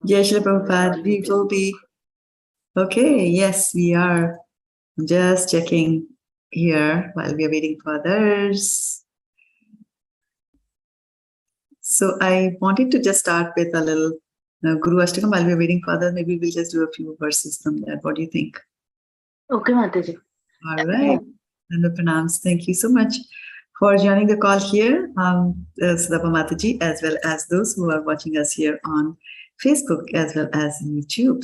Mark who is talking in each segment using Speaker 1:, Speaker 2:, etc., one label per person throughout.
Speaker 1: Jai Shri Prabhupada, we will be. Okay, yes, we are. Just checking here while we are waiting for others. So I wanted to just start with a little Guru Ashtakam while we're waiting for others. Maybe we'll just do a few verses from that. What do you think?
Speaker 2: Okay, Mataji.
Speaker 1: All right. And the pranams. Thank you so much for joining the call here, Sudhapa Mataji, as well as those who are watching us here on Facebook as well as YouTube.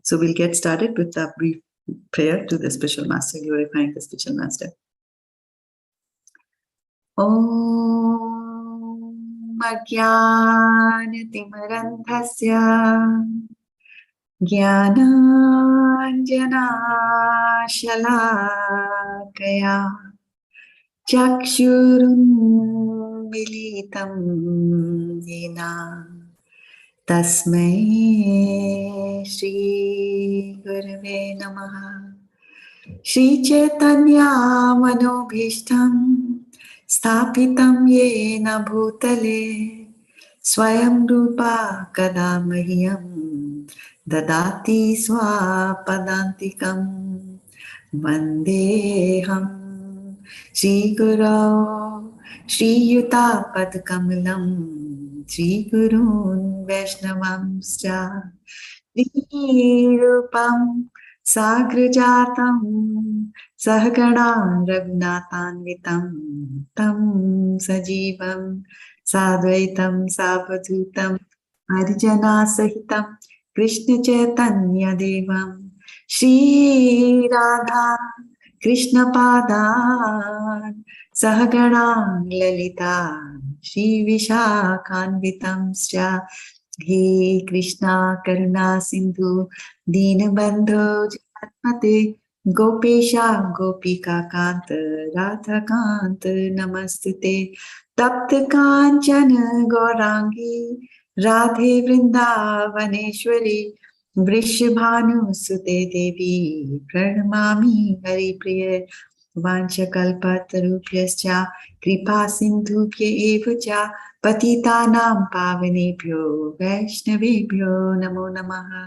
Speaker 1: So we'll get started with a brief prayer to the Spiritual Master, glorifying the Spiritual Master. Om Ajñānenāvṛtaṁ jñānanjana-śalakaya chakshurunmilitam yena tasmai Shri Gurave Namaha. Shri Chaitanya Manobhishtam Sthapitam Yena Bhutale Swayam Rupa Kada Mahyam Dadati Swapadantikam Vandeham Shri Guru Shri Yuta Padkamalam Shri Gurun Vaishnavamscha Rupam Sagrajatam Sahagana Raghunatanvitam Tam Sajivam Sadvaitam Savadhutam Harijana Sahitam Krishna Chaitanya Devam Shri Radha Krishna Padan Sahagana Lalita Shri Vishakhanvitam Sya He Krishna Karuna Sindhu Dīnabandho Jagannate Gopesha Gopika Kanta Radha Kanta Namastute Tapta Kanchana Gaurangi Radhe Vrindavaneshwari Vrishabhanu Sute Devi Pranamami Hari Priya Vanchakalpatarubhyascha Kripa Sindhubhya evacha Patitanam Pavanebhyo Vaishnavebhyo Namo Namaha.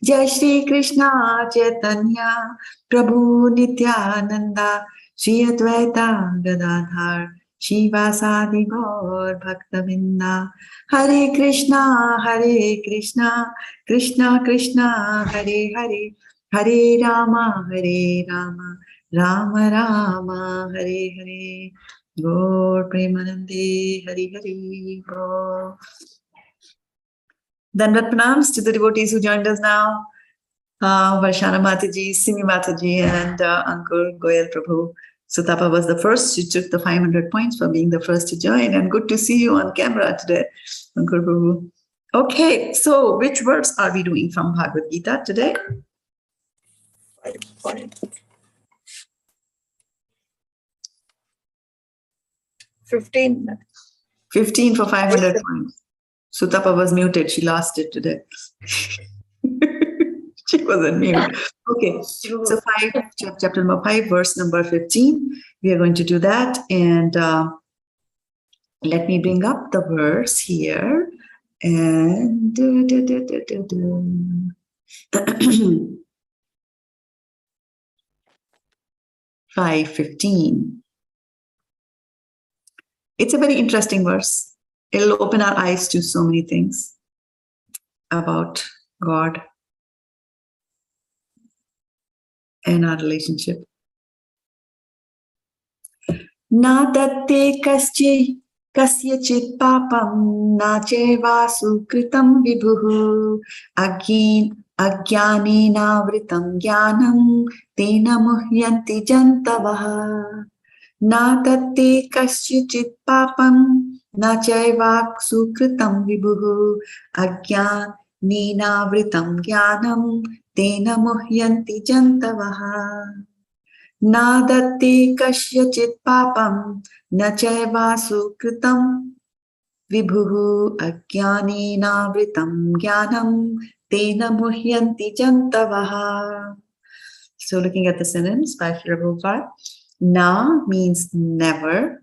Speaker 1: Jai Shri Krishna Chaitanya Prabhu Nityananda Shri Advaita Gadadhar Shivasadi Gaur Bhaktavinda. Hare Krishna Krishna Krishna Hare Hare Hare Rama Rama Rama Hare Hare. Gaur Premanande Hari Hari Gaur. Dandavat pranams to the devotees who joined us now. Varshana Mataji, Simi Mataji, and Ankur Goyal Prabhu. Sutapa was the first. She took the 500 points for being the first to join. And good to see you on camera today, Ankur Prabhu. Okay, so which verse are we doing from Bhagavad-gita today?
Speaker 2: 15.
Speaker 1: 15 for 500 points. Sutapa was muted. She lost it today. She wasn't mute. Okay, so chapter number 5, verse number 15. We are going to do that. And let me bring up the verse here. And 5:15. It's a very interesting verse. It'll open our eyes to so many things about God and our relationship. Nādatte kasyacit pāpaṁ na caiva sukṛtaṁ vibhuḥ ajñānenāvṛtaṁ jñānam tena muhyanti jantavaḥ. Nādatte kasyacit pāpaṁ na caiva sukṛtaṁ vibhuḥ ajñānenāvṛtaṁ jñānam tena muhyanti jantavaḥ. Nādatte kasyacit pāpaṁ na caiva sukṛtaṁ vibhuḥ ajñānenāvṛtaṁ jñānam tena muhyanti jantavaḥ. So looking at the synonyms by Prabhupada, na means never,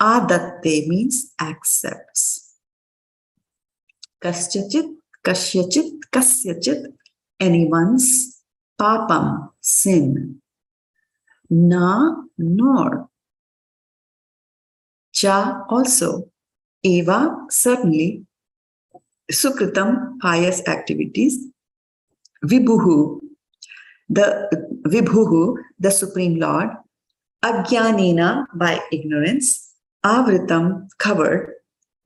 Speaker 1: ādatte means accepts, kasyacit kasyacit, anyone's, pāpam, sin, na, nor, cha, also, eva, certainly, sukṛtaṁ, pious activities, vibhuḥ, the Supreme Lord, ajñānenā, by ignorance, āvṛtam, covered,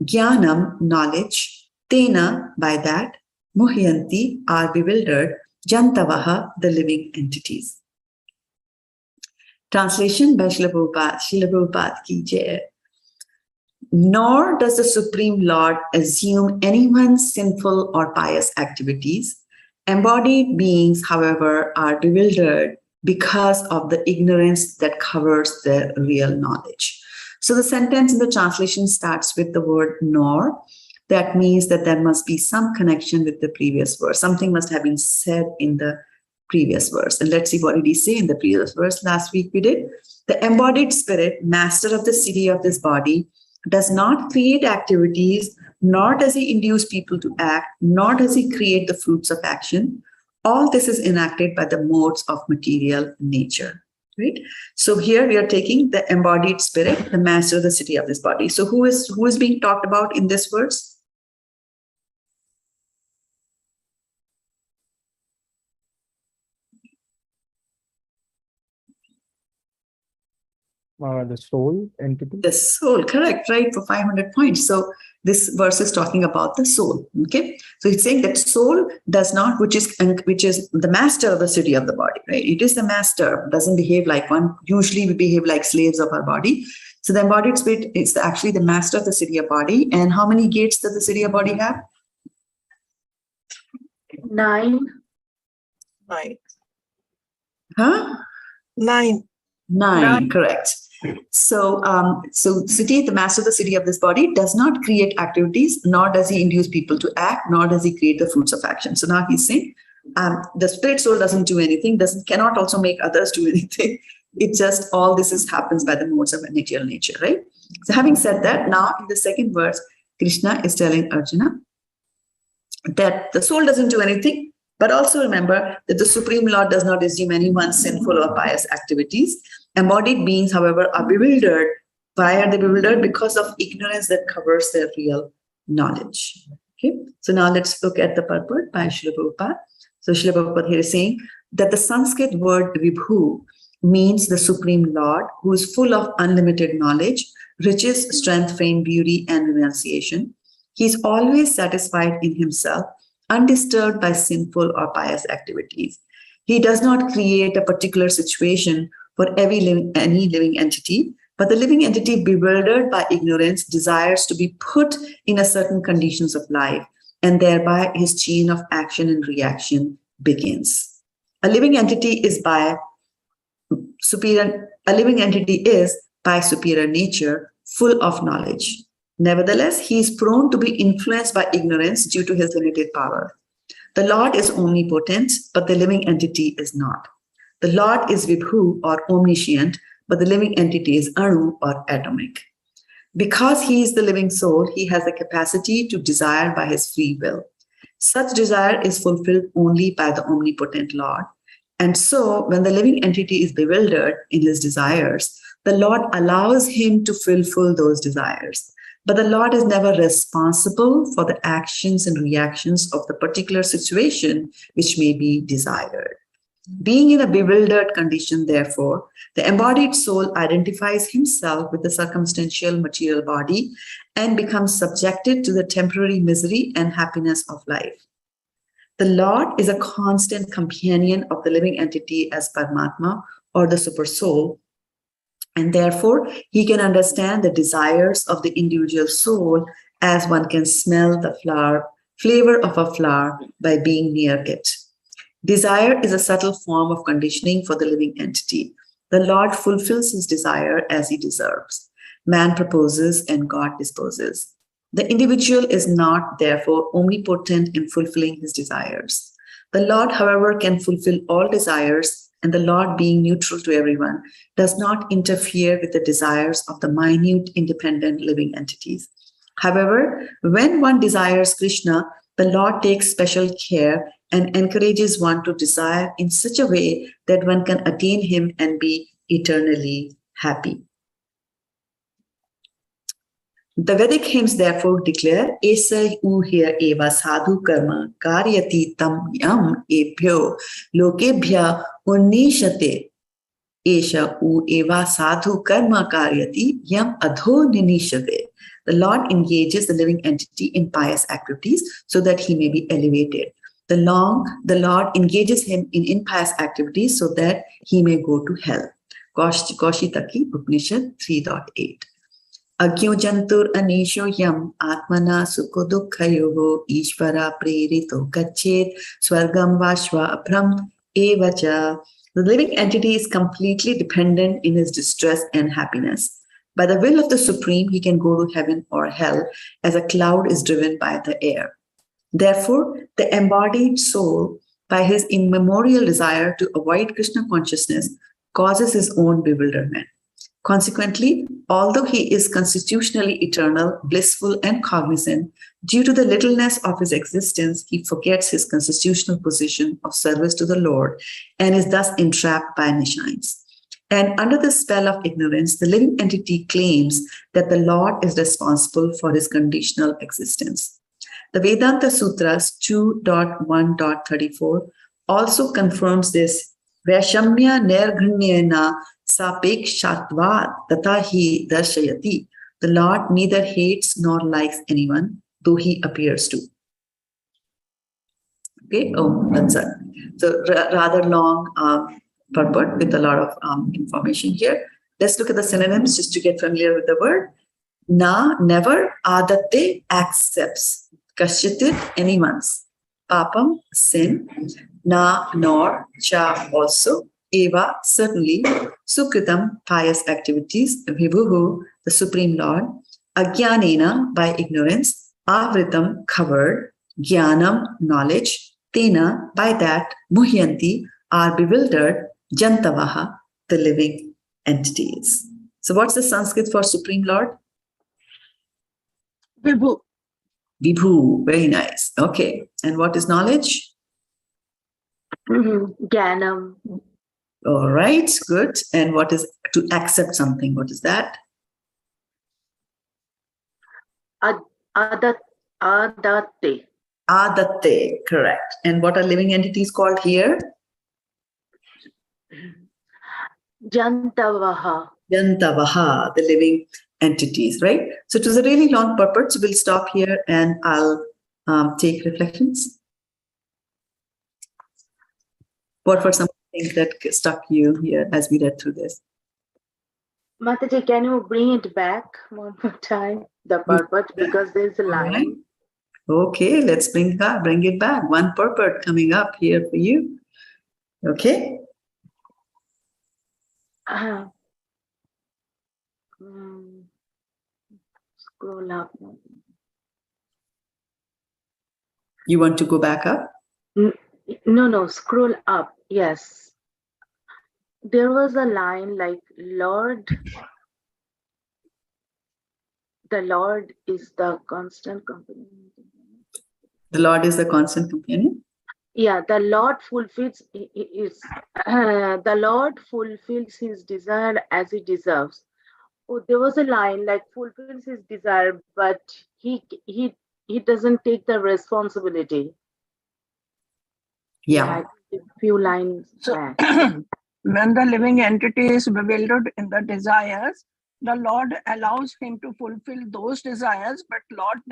Speaker 1: jñānam, knowledge, tena, by that, muhyanti, are bewildered, jantavaḥ, the living entities. Translation by Srila Prabhupada. Srila Prabhupada ki jai. Nor does the Supreme Lord assume anyone's sinful or pious activities. Embodied beings, however, are bewildered because of the ignorance that covers their real knowledge. So the sentence in the translation starts with the word nor. That means that there must be some connection with the previous verse. Something must have been said in the previous verse. And let's see what did he say in the previous verse. Last week we did. The embodied spirit, master of the city of this body, does not create activities, nor does he induce people to act, nor does he create the fruits of action. All this is enacted by the modes of material nature. Right? So here we are taking the embodied spirit, the master of the city of this body. So who is being talked about in this verse?
Speaker 3: The soul entity.
Speaker 1: The soul, correct, right, for 500 points. So this verse is talking about the soul. Okay, so it's saying that soul does not, which is the master of the city of the body, right? It is the master, doesn't behave like one. Usually we behave like slaves of our body. So the embodied spirit is actually the master of the city of body. And how many gates does the city of body have?
Speaker 2: 9.
Speaker 4: 9.
Speaker 1: Huh?
Speaker 4: 9.
Speaker 1: 9, correct. So, city, the master of the city of this body, does not create activities, nor does he induce people to act, nor does he create the fruits of action. So now he's saying, the spirit soul doesn't do anything, cannot also make others do anything. It just, all this happens by the modes of material nature, right? So having said that, now in the second verse, Krishna is telling Arjuna that the soul doesn't do anything, but also remember that the Supreme Lord does not assume anyone's sinful or pious activities. Embodied beings, however, are bewildered. Why are they bewildered? Because of ignorance that covers their real knowledge. Okay, so now let's look at the purport by Srila Prabhupada. So Srila Prabhupada here is saying that the Sanskrit word vibhuḥ means the Supreme Lord, who is full of unlimited knowledge, riches, strength, fame, beauty, and renunciation. He is always satisfied in himself, undisturbed by sinful or pious activities. He does not create a particular situation for any living entity, but the living entity, bewildered by ignorance, desires to be put in a certain conditions of life, and thereby his chain of action and reaction begins. A living entity is by superior nature full of knowledge. Nevertheless, he is prone to be influenced by ignorance due to his limited power. The Lord is omnipotent, but the living entity is not. The Lord is vibhuḥ, or omniscient, but the living entity is anu, or atomic. Because he is the living soul, he has the capacity to desire by his free will. Such desire is fulfilled only by the omnipotent Lord. And so, when the living entity is bewildered in his desires, the Lord allows him to fulfill those desires. But the Lord is never responsible for the actions and reactions of the particular situation which may be desired. Being in a bewildered condition, therefore, the embodied soul identifies himself with the circumstantial material body and becomes subjected to the temporary misery and happiness of life. The Lord is a constant companion of the living entity as Paramatma, or the super soul, and therefore he can understand the desires of the individual soul as one can smell the flavor of a flower by being near it. Desire is a subtle form of conditioning for the living entity. The Lord fulfills his desire as he deserves. Man proposes and God disposes. The individual is not, therefore, omnipotent in fulfilling his desires. The Lord, however, can fulfill all desires, and the Lord, being neutral to everyone, does not interfere with the desires of the minute, independent living entities. However, when one desires Krishna, The Lord takes special care and encourages one to desire in such a way that one can attain him and be eternally happy. The Vedic hymns therefore declare, Esa uhya eva sadhu karma karyati tam yam ebhyo lokebhya unnishate. Esha u eva sadhu karma karyati yam adho ninishate. The Lord engages the living entity in pious activities so that he may be elevated. The Lord engages him in impious activities so that he may go to hell. Kaushitaki Upanishad 3.8. Agyo jantur anisho yam atmana sukho dukkhayoho ishvara prerito kasyacit swargam vashva apram evacha. The living entity is completely dependent in his distress and happiness. By the will of the Supreme, he can go to heaven or hell as a cloud is driven by the air. Therefore, the embodied soul, by his immemorial desire to avoid Krishna consciousness, causes his own bewilderment. Consequently, although he is constitutionally eternal, blissful, and cognizant, due to the littleness of his existence, he forgets his constitutional position of service to the Lord and is thus entrapped by nishayans. And under the spell of ignorance, the living entity claims that the Lord is responsible for his conditional existence. The Vedanta Sutras 2.1.34 also confirms this. Vaishamya nirghanyena sapekshatvad tatahi darshayati. The Lord neither hates nor likes anyone, though he appears to. Okay, that's it. So rather long purport with a lot of information here. Let's look at the synonyms just to get familiar with the word. Na, never. Ādatte, accepts. Kasyacit, anyone's. Pāpam, sin. Na, nor. Cha, also. Eva, certainly. Sukṛtaṁ, pious activities. Vibhuḥ, the Supreme Lord. Ajñānenā, by ignorance. āvṛtam, covered. Jñānam, knowledge. Tena, by that. Muhyanti, are bewildered. Jantavaḥ, the living entities. So what's the Sanskrit for Supreme Lord?
Speaker 4: Vibhuḥ.
Speaker 1: Vibhuḥ, very nice. Okay. And what is knowledge?
Speaker 2: Jñānam.
Speaker 1: All right, good. And what is to accept something? What is that?
Speaker 2: Ādatte.
Speaker 1: Ādatte, correct. And what are living entities called here?
Speaker 2: Jantavaḥ.
Speaker 1: Jantavaḥ, the living entities, right? So it was a really long purport, so we'll stop here and I'll take reflections. What were some things that stuck you here as we read through this?
Speaker 2: Mataji, can you bring it back one more time, the purport, because there's a line.
Speaker 1: Okay, let's bring it back. One purport coming up here for you. Okay.
Speaker 2: Scroll up.
Speaker 1: You want to go back up?
Speaker 2: No, scroll up. Yes. There was a line like, Lord, the Lord is the constant companion.
Speaker 1: The Lord is the constant companion?
Speaker 2: Yeah, the Lord fulfills the Lord fulfills his desire as he deserves. Oh, there was a line like fulfills his desire, but he doesn't take the responsibility.
Speaker 1: Yeah.
Speaker 2: A few lines
Speaker 4: So,
Speaker 2: back.
Speaker 4: when the living entity is bewildered in the desires, the Lord allows him to fulfill those desires, but Lord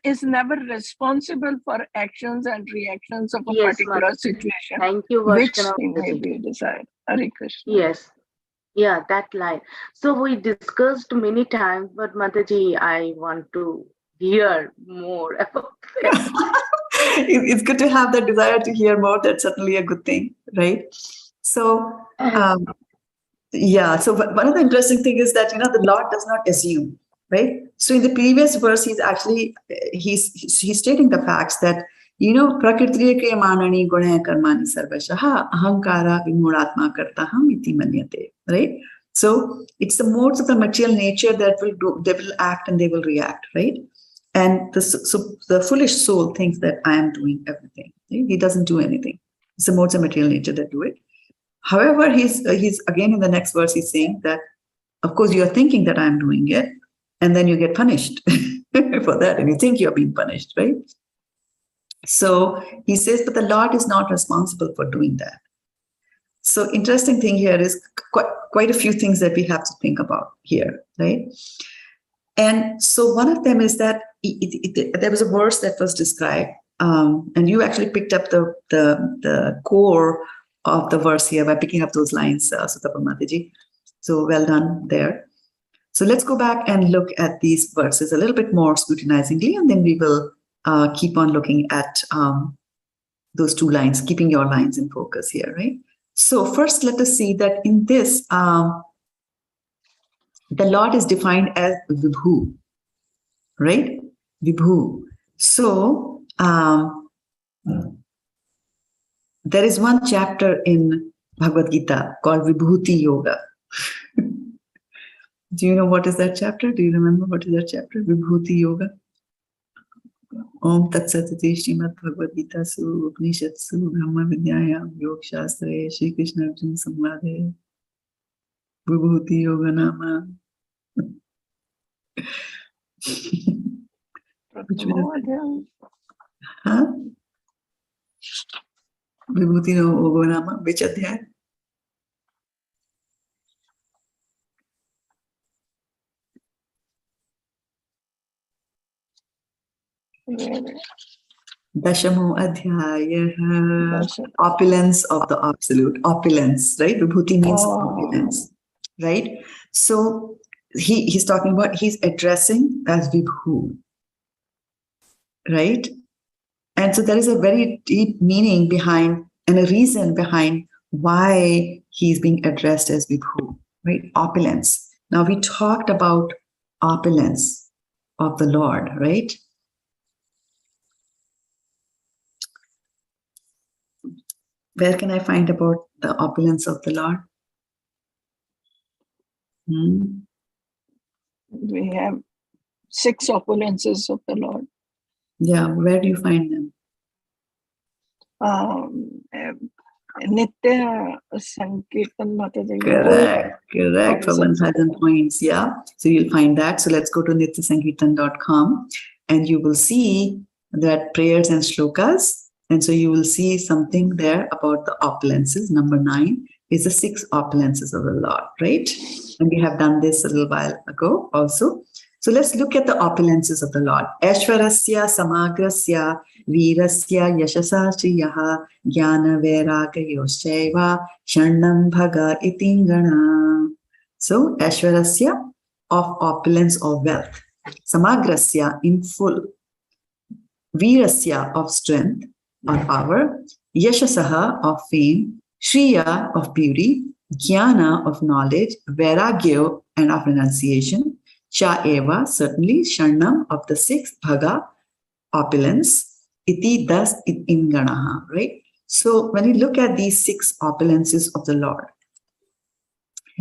Speaker 4: is never responsible for actions and reactions of a particular
Speaker 2: Mataji.
Speaker 4: situation.
Speaker 2: Thank you,
Speaker 4: Which
Speaker 2: Varshana
Speaker 4: he may
Speaker 2: Mataji.
Speaker 4: be desired. Hare Krishna.
Speaker 2: Yes. Yeah, that line. So we discussed many times, but Mataji, I want to hear more about that.
Speaker 1: It's good to have that desire to hear more. That's certainly a good thing, right? So, yeah. So one of the interesting things is that, the Lord does not assume, right? So in the previous verse, he's stating the facts that, prakritriya kriyamanani gunaya karmani sarvashaha ahankara vimūಢātmā kartaham iti manyate, right? So it's the modes of the material nature that they will act and they will react, right? And the foolish soul thinks that I am doing everything. He doesn't do anything. It's the modes of material nature that do it. However, he's again in the next verse, he's saying that, of course, you're thinking that I'm doing it, and then you get punished for that, and you think you're being punished, right? So he says, but the Lord is not responsible for doing that. So interesting thing here is quite a few things that we have to think about here, right? And so one of them is that there was a verse that was described, and you actually picked up the core of the verse here by picking up those lines, Sutapa. So well done there. So let's go back and look at these verses a little bit more scrutinizingly, and then we will keep on looking at those two lines, keeping your lines in focus here, right? So first, let us see that in this, the Lord is defined as vibhuḥ, right? Vibhuḥ. So there is one chapter in Bhagavad-gita called Vibhuti Yoga. Do you know what is that chapter? Do you remember what is that chapter? Vibhuti Yoga. Om Tat Sat Iti Srimad Bhagavad-gita Su Upanishadsu Brahma Vidyayam Yog Shastre Shri Krishna Arjuna Samvade Vibhuti Yoga Nama. Which one? Huh? Vibhuti Yoga Nama. Which adhyay? Dashamo adhyaya. Opulence of the absolute. Opulence, right? Vibhuti means opulence, right? So he's talking about, he's addressing as vibhuḥ, right? And so there is a very deep meaning behind and a reason behind why he's being addressed as vibhuḥ, right? Opulence. Now we talked about opulence of the Lord, right? Where can I find about the opulence of the Lord?
Speaker 4: We have 6 opulences of the Lord.
Speaker 1: Yeah, where do you find them?
Speaker 4: Nitya Sankirtan Mataji.
Speaker 1: Correct. For 1,000 points, yeah. So you'll find that. So let's go to nityasankirtan.com and you will see that prayers and shlokas. And so you will see something there about the opulences. Number 9 is the 6 opulences of the Lord, right? And we have done this a little while ago also. So let's look at the opulences of the Lord. Aishwarasya samagrasya virasya yashasasriyaha jnana vairagayoscaiva sharnam bhaga itingana. So Aishwarasya, of opulence or wealth. Samagrasya, in full. Virasya, of strength or power. Yashasaha, of fame. Shriya, of beauty. Jnana, of knowledge. Vairagyo, and of renunciation. Caiva, certainly. Sharnam, of the 6th. Bhaga, opulence. Iti, thus, it inganaha, right? So when you look at these 6 opulences of the Lord,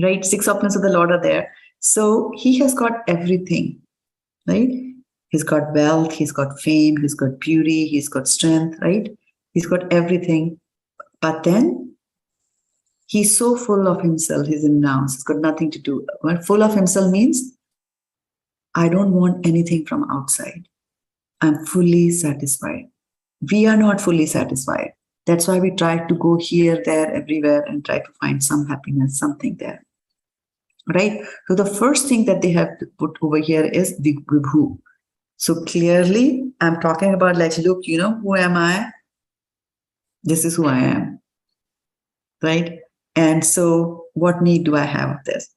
Speaker 1: right? 6 opulences of the Lord are there. So he has got everything, right? He's got wealth, he's got fame, he's got beauty, he's got strength, right? He's got everything. But then he's so full of himself, he's renounced, he's got nothing to do. Well, full of himself means, I don't want anything from outside. I'm fully satisfied. We are not fully satisfied. That's why we try to go here, there, everywhere and try to find some happiness, something there, right? So the first thing that they have to put over here is the vibhuḥ. So clearly, I'm talking about, like, look, you know, who am I? This is who I am, right? And so what need do I have of this?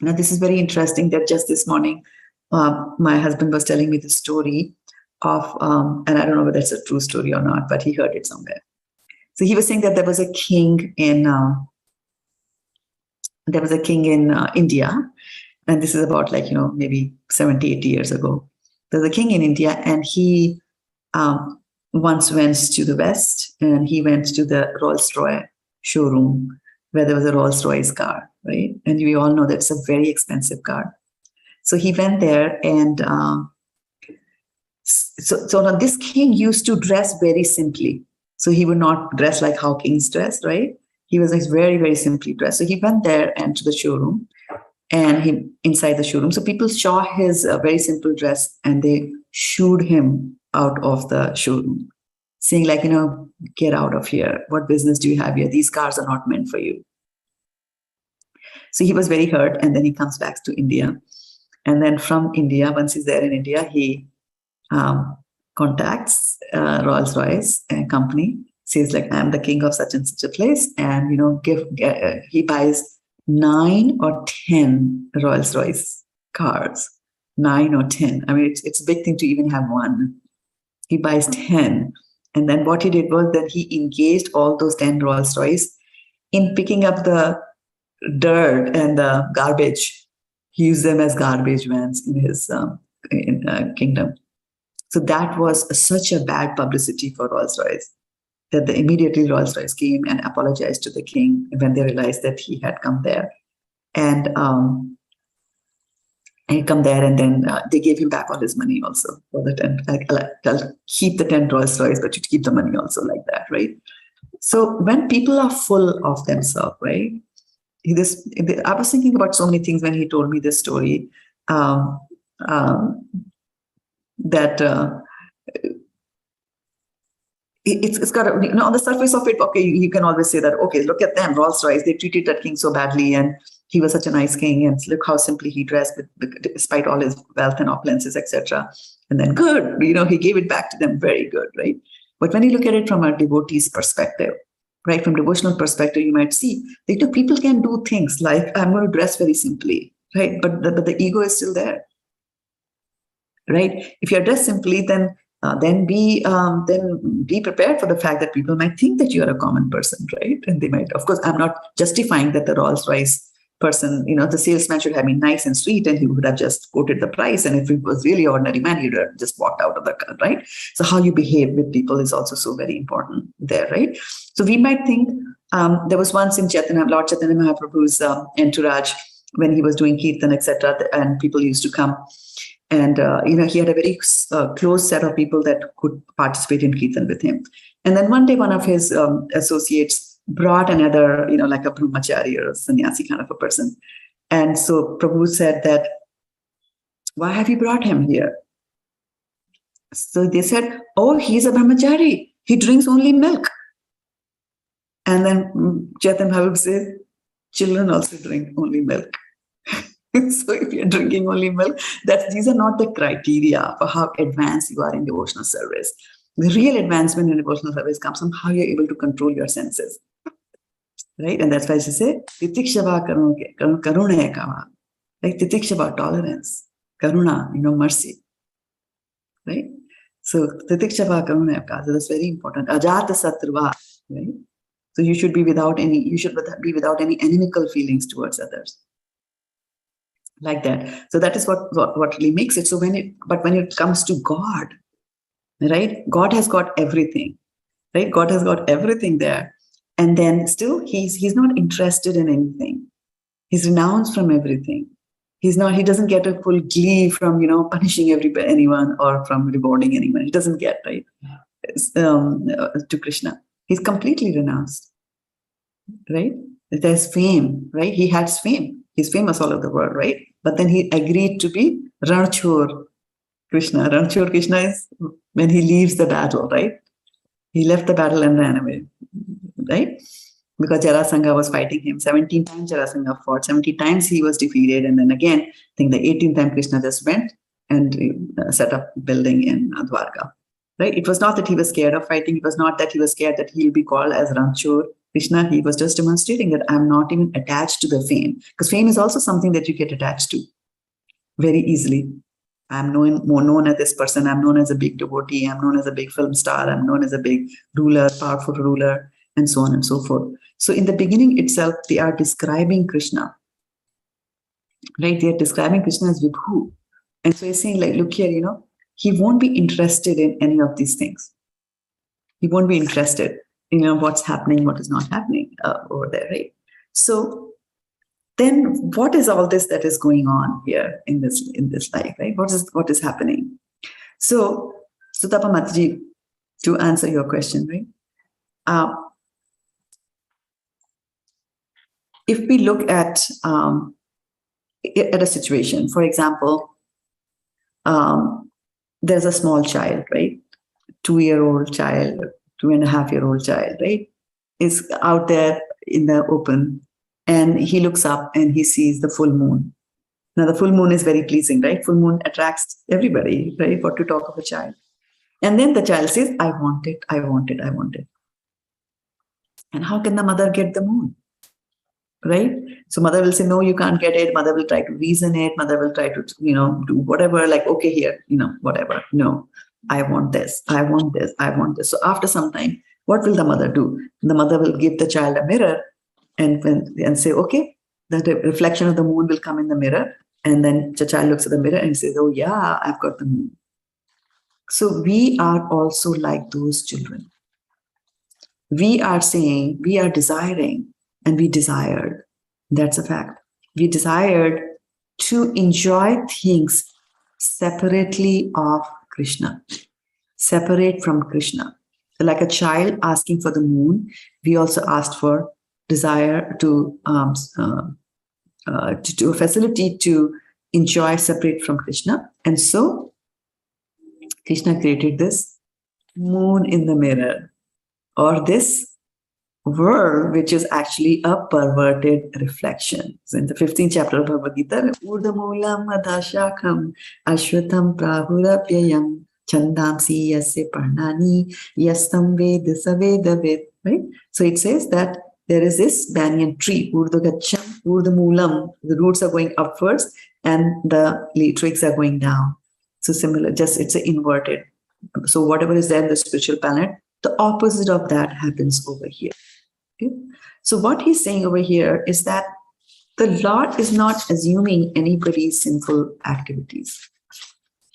Speaker 1: Now, this is very interesting that just this morning, my husband was telling me the story of, and I don't know whether it's a true story or not, but he heard it somewhere. So he was saying that there was a king in India, and this is about, like, you know, maybe 70, 80 years ago. There's a king in India, and he once went to the West, and he went to the Rolls-Royce showroom where there was a Rolls-Royce car, right? And we all know that's a very expensive car. So he went there, and So now this king used to dress very simply. So he would not dress like how kings dress, right? He was like very, very simply dressed. So he went there and to the showroom, and he inside the showroom. So people saw his very simple dress, and they shooed him out of the showroom, saying like, get out of here. What business do you have here? These cars are not meant for you. So he was very hurt, and then he comes back to India. And then from India, once he's there in India, he contacts Rolls-Royce company, says like, I'm the king of such and such a place, and he buys 9 or 10 Rolls-Royce cars. 9 or 10. I mean, it's a big thing to even have one. He buys 10. And then what he did was that he engaged all those 10 Rolls-Royce in picking up the dirt and the garbage. He used them as garbage vans in his kingdom. So that was such a bad publicity for Rolls-Royce that immediately Rolls-Royce came and apologized to the king when they realized that he had come there. And he come there, and then they gave him back all his money also for the 10. I'll keep the 10 Rolls-Royce, but you keep the money also, like that, right? So when people are full of themselves, right? I was thinking about so many things when he told me this story. It's got on the surface of it, okay, you can always say that, okay, look at them, Rolls-Royce, they treated that king so badly, and he was such a nice king, and look how simply he dressed despite all his wealth and opulences, etc. And then good, he gave it back to them, very good, right? But when you look at it from a devotee's perspective, right, from devotional perspective, you might see that people can do things like, I'm going to dress very simply, right? But the ego is still there, right? If you're dressed simply, then be prepared for the fact that people might think that you are a common person, right? And they might, of course, I'm not justifying that the Rolls-Royce person, the salesman should have been nice and sweet, and he would have just quoted the price. And if it was really ordinary man, he would have just walked out of the car, right? So how you behave with people is also so very important there, right? So we might think, there was once in Lord Chaitanya Mahaprabhu's entourage, when he was doing kirtan, etc., and people used to come. And, he had a very close set of people that could participate in kirtan with him. And then one day, one of his associates brought another, like a brahmachari or a sannyasi kind of a person. And so Prabhu said that, why have you brought him here? So they said, oh, he's a brahmachari. He drinks only milk. And then Chaitanya Mahaprabhu said, children also drink only milk. So if you're drinking only milk, these are not the criteria for how advanced you are in devotional service. The real advancement in devotional service comes from how you're able to control your senses. Right? And that's why she said, titikshava karuna ekava. Like titikshava, tolerance. Karuna, mercy. Right? So titikshava karuna ekava. So that's very important. Ajata sattva. Right? So you should be without any inimical feelings towards others. Like that. So that is what really makes it. So when it comes to God, right? God has got everything, right? God has got everything there. And then still he's not interested in anything. He's renounced from everything. He doesn't get a full glee from, punishing anyone or from rewarding anyone. He doesn't get, right? To Krishna. He's completely renounced, right? There's fame, right? He has fame. He's famous all over the world, right? But then he agreed to be Ranchor Krishna. Ranchor Krishna is when he leaves the battle, right? He left the battle and ran away, right? Because Jarasandha was fighting him. 17 times Jarasandha fought. 70 times he was defeated. And then again, I think the 18th time Krishna just went and set up building in Dwarka, right? It was not that he was scared of fighting. It was not that he was scared that he'll be called as Ranchor Krishna. He was just demonstrating that I'm not even attached to the fame, because fame is also something that you get attached to very easily. I'm more known as this person. I'm known as a big devotee. I'm known as a big film star. I'm known as a big ruler, powerful ruler, and so on and so forth. So in the beginning itself, they are describing Krishna, right? They are describing Krishna as vibhuḥ. And so he's saying, like, look here, he won't be interested in any of these things. He won't be interested in what's happening, what is not happening over there, right? So then what is all this that is going on here in this life, right? What is happening? So Sutapa Mataji, to answer your question, right? If we look at a situation, for example, there's a small child, right? 2-year-old child, 2.5-year-old child, right? Is out there in the open, and he looks up and he sees the full moon. Now, the full moon is very pleasing, right? Full moon attracts everybody, right? What to talk of a child. And then the child says, I want it, I want it, I want it. And how can the mother get the moon? Right? So mother will say, no, you can't get it. Mother will try to reason it. Mother will try to, do whatever, like, okay, here, whatever. No, I want this. I want this. I want this. So after some time, what will the mother do? The mother will give the child a mirror and say, okay, the reflection of the moon will come in the mirror. And then the child looks at the mirror and says, oh yeah, I've got the moon. So we are also like those children. We are saying, we are desiring, and we desired. That's a fact. We desired to enjoy things separately of Krishna, separate from Krishna. So like a child asking for the moon, we also asked for desire to a facility to enjoy separate from Krishna. And so Krishna created this moon in the mirror, or this world, which is actually a perverted reflection. So in the 15th chapter of Bhagavad-gita, Urdhamulam adashakam ashvatam prahurapyayam chandamsi yasya parnani yastam ved savedavid. Right? So it says that there is this banyan tree, Urdhagacham, Urdhamulam, the roots are going upwards and the twigs are going down. So similar, just it's an inverted. So whatever is there in the spiritual planet, the opposite of that happens over here. Okay? So what he's saying over here is that the Lord is not assuming anybody's sinful activities.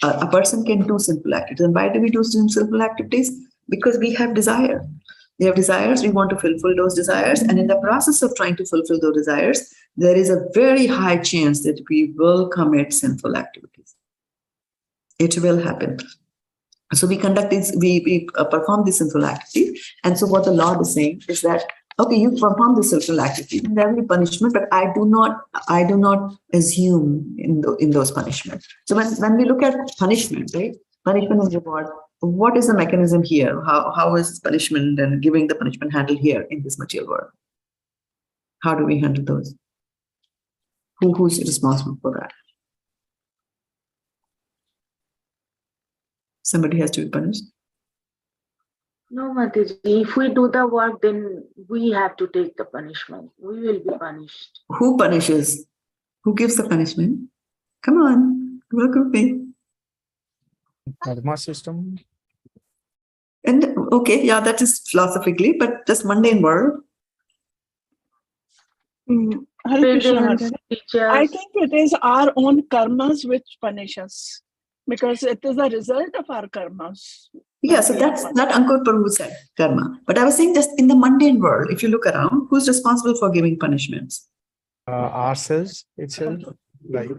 Speaker 1: A person can do sinful activities. And why do we do sinful activities? Because we have desire. We have desires, we want to fulfill those desires. And in the process of trying to fulfill those desires, there is a very high chance that we will commit sinful activities. It will happen. So we conduct these, we perform this sinful activity. And so what the Lord is saying is that, okay, you perform this sinful activity, there will be punishment, but I do not assume in those punishments. So when we look at punishment, right? Punishment and reward, what is the mechanism here? How is punishment and giving the punishment handled here in this material world? How do we handle those? Who's responsible for that? Somebody has to be punished.
Speaker 2: No, Mataji, if we do the work, then we have to take the punishment. We will be punished.
Speaker 1: Who punishes? Who gives the punishment? Come on, work with me.
Speaker 3: Karma system.
Speaker 1: And okay, yeah, that is philosophically, but just mundane world.
Speaker 4: Hare Krishna,
Speaker 2: Parents,
Speaker 4: Mataji.
Speaker 2: teachers.
Speaker 4: I think it is our own karmas which punish us, because it is a result of our karmas.
Speaker 1: Yeah, so that's that Ankur Prabhu said, karma. But I was saying just in the mundane world, if you look around, who's responsible for giving punishments?
Speaker 3: Ourselves itself, like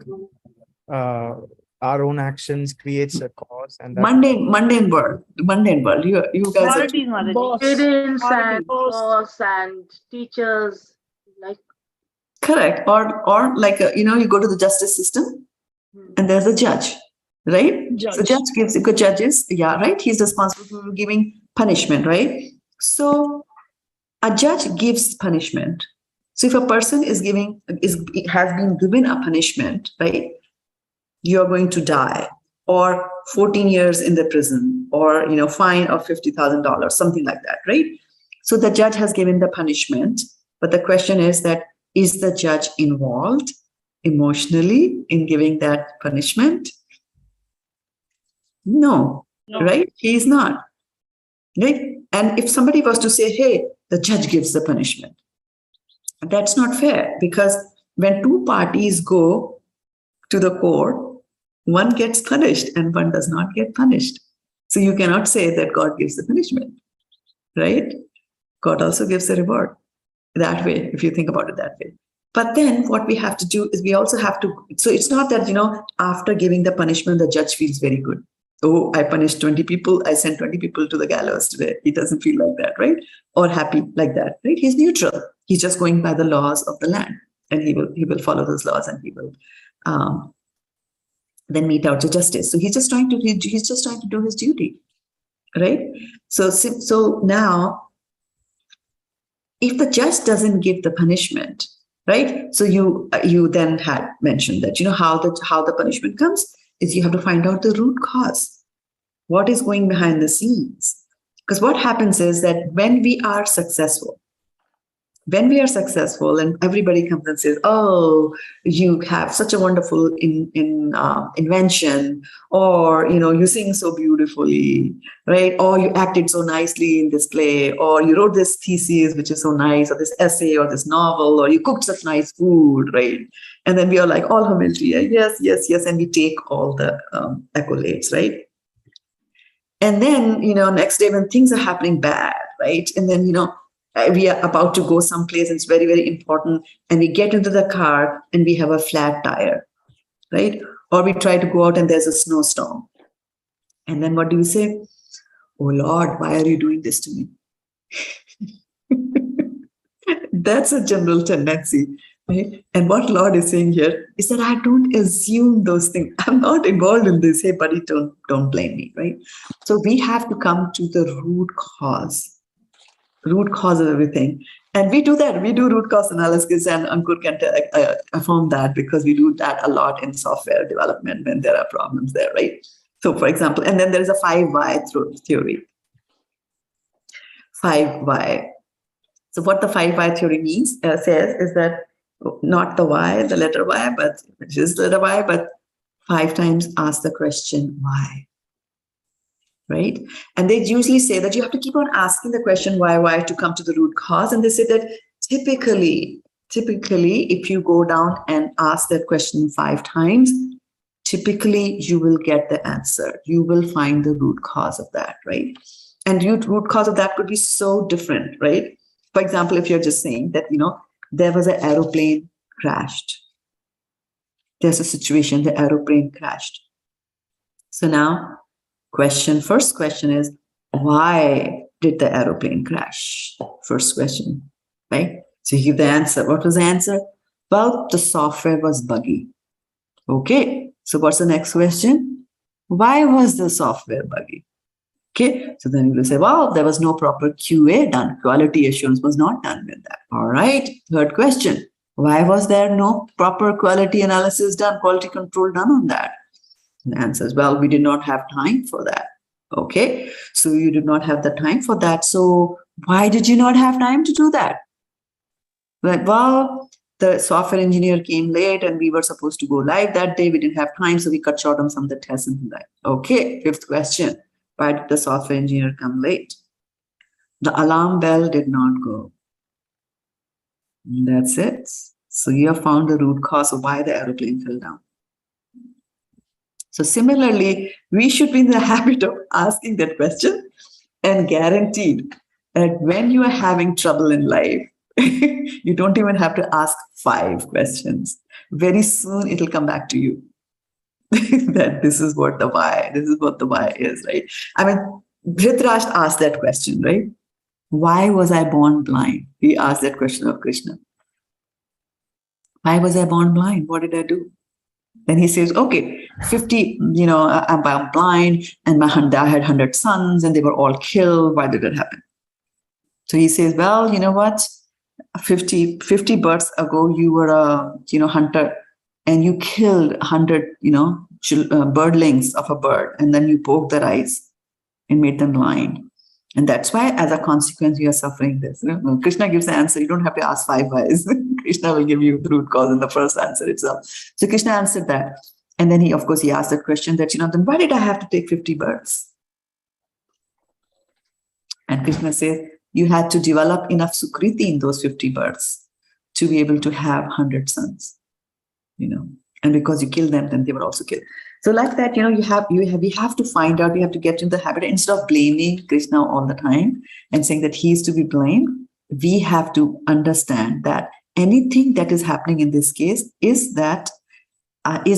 Speaker 3: our own actions creates a cause, and
Speaker 1: Mundane world. You guys are
Speaker 4: Boss.
Speaker 2: Parents and
Speaker 4: Boss.
Speaker 2: boss and teachers, like
Speaker 1: correct. Or like you go to the justice system, and there's a judge. Right?
Speaker 4: Judge.
Speaker 1: So judge gives good judges, yeah, right? He's responsible for giving punishment, right? So a judge gives punishment. So if a person has been given a punishment, right? You're going to die, or 14 years in the prison, or fine of $50,000, something like that, right? So the judge has given the punishment, but the question is that, is the judge involved emotionally in giving that punishment? No, right? He is not. Right? And if somebody was to say, hey, the judge gives the punishment, that's not fair, because when two parties go to the court, one gets punished and one does not get punished. So you cannot say that God gives the punishment, right? God also gives the reward that way, if you think about it that way. But then what we have to do is we also have to, so it's not that, after giving the punishment, the judge feels very good. Oh, I punished 20 people. I sent 20 people to the gallows today. He doesn't feel like that, right? Or happy like that, right? He's neutral. He's just going by the laws of the land, and he will follow those laws, and he will then mete out the justice. So he's just trying to do his duty, right? So now, if the judge doesn't give the punishment, right? So you then had mentioned that, how the punishment comes is you have to find out the root cause. What is going behind the scenes? Because what happens is that when we are successful and everybody comes and says, oh, you have such a wonderful invention, or, you sing so beautifully, right? Or you acted so nicely in this play, or you wrote this thesis, which is so nice, or this essay, or this novel, or you cooked such nice food, right? And then we are like, all humility, yes, yes, yes. And we take all the accolades, right? And then, next day when things are happening bad, right? And then, we are about to go someplace, and it's very, very important. And we get into the car and we have a flat tire, right? Or we try to go out and there's a snowstorm. And then what do we say? Oh Lord, why are you doing this to me? That's a general tendency, right? And what Lord is saying here is that I don't assume those things. I'm not involved in this. Hey, buddy, don't blame me, right? So we have to come to the root cause of everything. And we do that. We do root cause analysis, and Ankur can affirm that, because we do that a lot in software development when there are problems there, right? So for example, and then there is a 5 why theory. 5 why. So what the 5 why theory means, says is that not the why, the letter Y, but which is the letter Y, but 5 times ask the question why. Right? And they usually say that you have to keep on asking the question why to come to the root cause. And they say that typically, if you go down and ask that question 5 times, typically you will get the answer. You will find the root cause of that, right? And root cause of that could be so different, right? For example, if you're just saying that, there was an aeroplane crashed. There's a situation, the aeroplane crashed. So now, first question is, why did the aeroplane crash? First question, right? So you give the answer. What was the answer? Well, the software was buggy. Okay, so what's the next question? Why was the software buggy? Okay, so then you will say, well, there was no proper QA done. Quality assurance was not done with that. All right, third question. Why was there no proper quality analysis done, quality control done on that? And the answer is, well, we did not have time for that. Okay, so you did not have the time for that. So why did you not have time to do that? Like, well, the software engineer came late and we were supposed to go live that day. We didn't have time, so we cut short on some of the tests and that. Okay, fifth question. Why did the software engineer come late? The alarm bell did not go. That's it. So you have found the root cause of why the aeroplane fell down. So similarly, we should be in the habit of asking that question, and guaranteed that when you are having trouble in life, you don't even have to ask 5 questions. Very soon it'll come back to you. That this is what the why is, right? I mean, Dhritarashtra asked that question, right? Why was I born blind? He asked that question of Krishna. Why was I born blind? What did I do? Then he says, okay, 50, I'm blind, and I had 100 sons and they were all killed. Why did it happen? So he says, well, you know what? 50 births ago, you were a, hunter, and you killed 100, birdlings of a bird, and then you poked their eyes and made them blind. And that's why, as a consequence, you are suffering this. Krishna gives the answer. You don't have to ask 5 whys. Krishna will give you the root cause in the first answer itself. So Krishna answered that. And then he asked that question that, then why did I have to take 50 births? And Krishna says, you had to develop enough sukriti in those 50 births to be able to have 100 sons, and because you killed them, then they were also killed. So like that, we have to find out, we have to get in the habit, instead of blaming Krishna all the time and saying that he is to be blamed, we have to understand that anything that is happening in this case is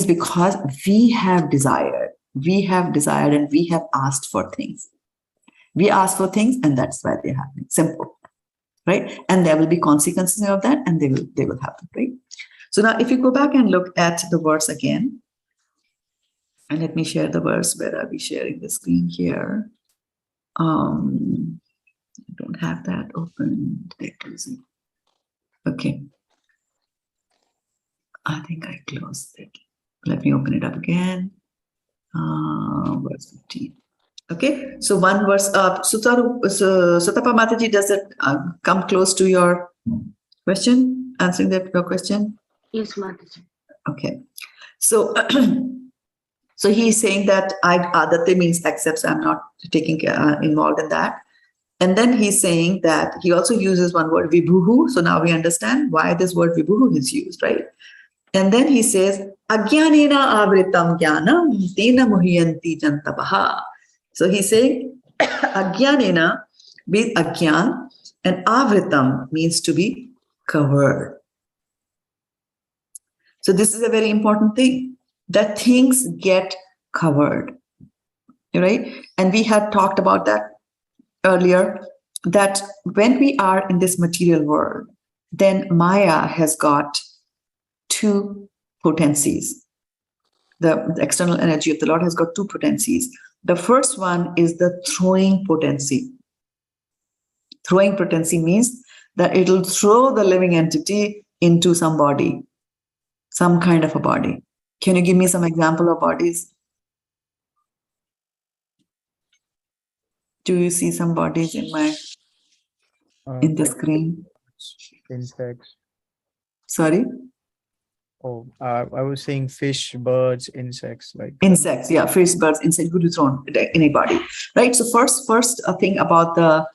Speaker 1: because we have desired. We have desired and we have asked for things. We ask for things and that's why they're happening. Simple. Right? And there will be consequences of that and they will happen, right? So now if you go back and look at the verse again, and let me share the verse. Where are we sharing the screen here? I don't have that open. Okay. I think I closed it. Let me open it up again. Verse 15. Okay, so one verse, Sutapa Mataji, does it come close to your question? Answering your question?
Speaker 2: Yes, Mataji.
Speaker 1: Okay, so so he's saying that ādatte means accepts, I'm not taking involved in that. And then he's saying that he also uses one word, vibhuḥ. So now we understand why this word vibhuḥ is used, right? And then he says, ajñānenāvṛtaṁ jñānam, tena muhyanti jantavaḥ. So he's saying, ajñānena means ajñān, and āvṛtam means to be covered. So this is a very important thing, that things get covered, right? And we had talked about that earlier, that when we are in this material world, then Maya has got two potencies. The external energy of the Lord has got two potencies. The first one is the throwing potency. Throwing potency means that it will throw the living entity into some body, some kind of a body. Can you give me some example of bodies? Do you see some bodies in the screen?
Speaker 3: Insects.
Speaker 1: Sorry?
Speaker 3: Oh, I was saying fish, birds, insects, like
Speaker 1: insects. Yeah, fish, birds, insects could be thrown in a body, right? So first thing about the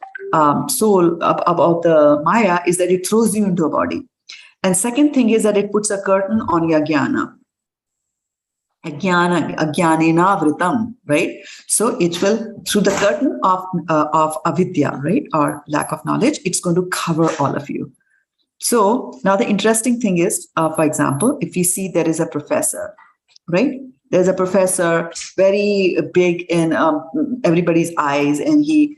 Speaker 1: soul, about the Maya, is that it throws you into a body, and second thing is that it puts a curtain on your jnana. Ajñānenāvṛtaṁ, right? So it will, through the curtain of avidya, right, or lack of knowledge, it's going to cover all of you. So now the interesting thing is, for example, if you see there is a professor, right? There's a professor very big in everybody's eyes, and he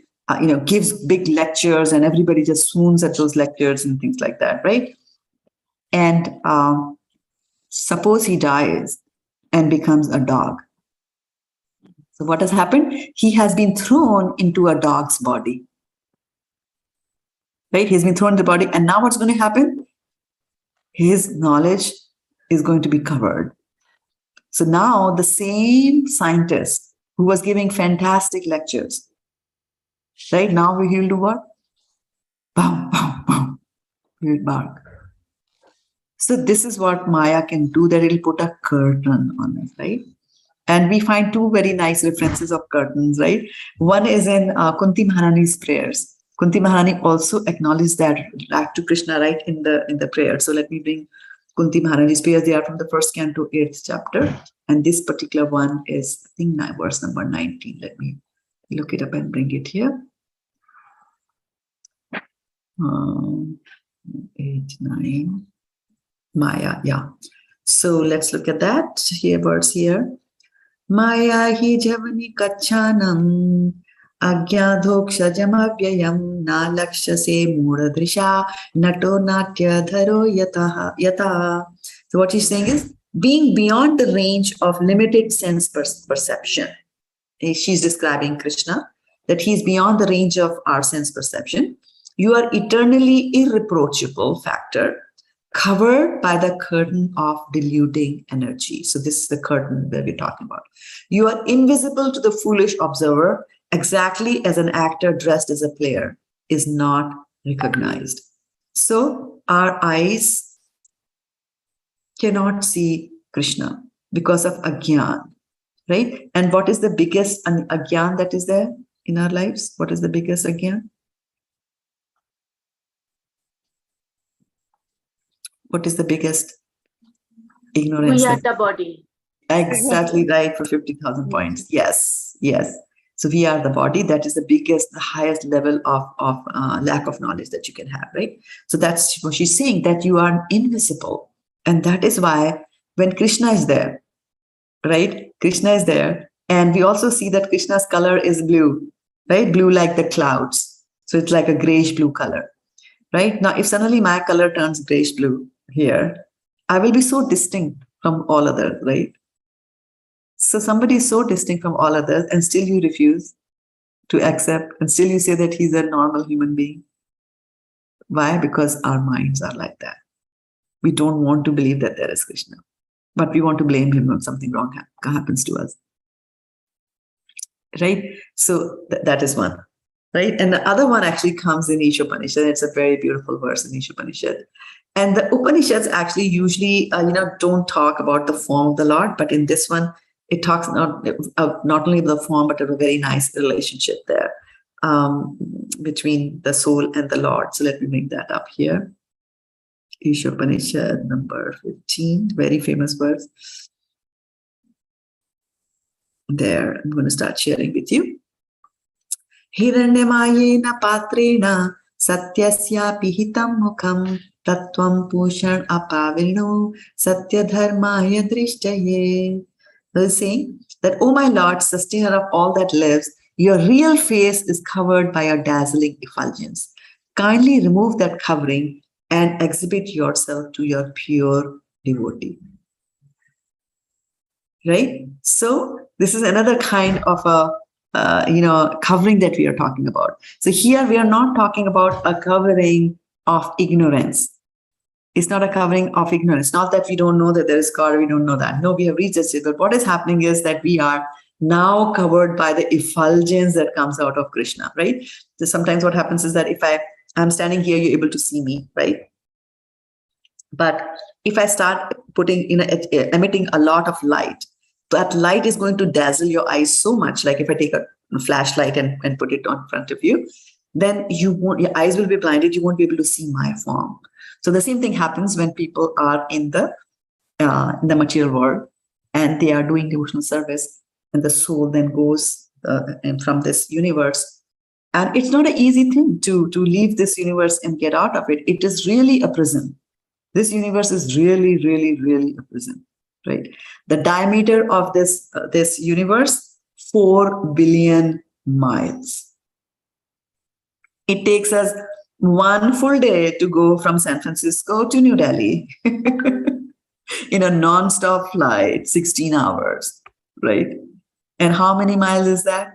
Speaker 1: gives big lectures, and everybody just swoons at those lectures and things like that, right? And suppose he dies and becomes a dog. So what has happened? He has been thrown into a dog's body. Right? He's been thrown in the body, and now what's going to happen? His knowledge is going to be covered. So now the same scientist who was giving fantastic lectures, right? Now he will do what? Bow, bow, bow. He will bark. So this is what Maya can do, that it will put a curtain on us, right? And we find two very nice references of curtains, right? One is in Kunti Maharani's prayers. Kunti Maharani also acknowledged that back to Krishna, right, in the prayer. So let me bring Kunti Maharani's prayers. They are from the first canto, 8th chapter. And this particular one is, I think, verse number 19. Let me look it up and bring it here. 8, 9. Maya, yeah. So let's look at that here, verse here. Maya hi javani kachanam ajñādhokṣajamavyayam na lakṣase mūఢadrisha nato natya dharo yata. So what he's saying is, being beyond the range of limited sense perception. She's describing Krishna, that he's beyond the range of our sense perception. You are eternally irreproachable factor, covered by the curtain of deluding energy. So this is the curtain that we're talking about. You are invisible to the foolish observer, exactly as an actor dressed as a player is not recognized. So our eyes cannot see Krishna because of ajñān, right? And what is the biggest ajñān that is there in our lives? What is the biggest ajñān? What is the biggest ignorance?
Speaker 2: We are the body.
Speaker 1: Exactly right, for 50,000 points. Yes, yes. So we are the body. That is the biggest, the highest level of lack of knowledge that you can have, right? So that's what she's saying, that you are invisible. And that is why when Krishna is there, right? Krishna is there, And we also see that Krishna's color is blue, right? Blue like the clouds. So it's like a grayish blue color, right? Now, if suddenly my color turns grayish blue here, I will be so distinct from all others, right? So somebody is so distinct from all others and still you refuse to accept and still you say that he's a normal human being. Why? Because our minds are like that. We don't want to believe that there is Krishna, but we want to blame him when something wrong happens to us. Right? So that is one. Right? And the other one actually comes in Ishopanishad. It's a very beautiful verse in Ishopanishad. And the Upanishads actually usually, don't talk about the form of the Lord, but in this one, it talks not only about the form, but of a very nice relationship there between the soul and the Lord. So let me bring that up here. Ishopanishad number 15, very famous verse. There, I'm going to start sharing with you. Hiranyamayena patrena satyasya pihitam mukham tattvam pushan apavirno satya dharmaya drishtaye. He's saying that, O my Lord, sustainer of all that lives, your real face is covered by a dazzling effulgence. Kindly remove that covering and exhibit yourself to your pure devotee. Right? So this is another kind of a covering that we are talking about. So here we are not talking about a covering of ignorance. It's not a covering of ignorance. Not that we don't know that there is God, or we don't know that. No, we have reached it. But what is happening is that we are now covered by the effulgence that comes out of Krishna, right? So sometimes what happens is that if I'm standing here, you're able to see me, right? But if I start emitting a lot of light, that light is going to dazzle your eyes so much. Like if I take a flashlight and put it in front of you, then your eyes will be blinded. You won't be able to see my form. So the same thing happens when people are in the material world and they are doing devotional service, and the soul then goes from this universe. And it's not an easy thing to leave this universe and get out of it. It is really a prison. This universe is really, really, really a prison, right? The diameter of this universe, 4 billion miles. It takes us 1 full day to go from San Francisco to New Delhi in a non-stop flight, 16 hours, right? And how many miles is that?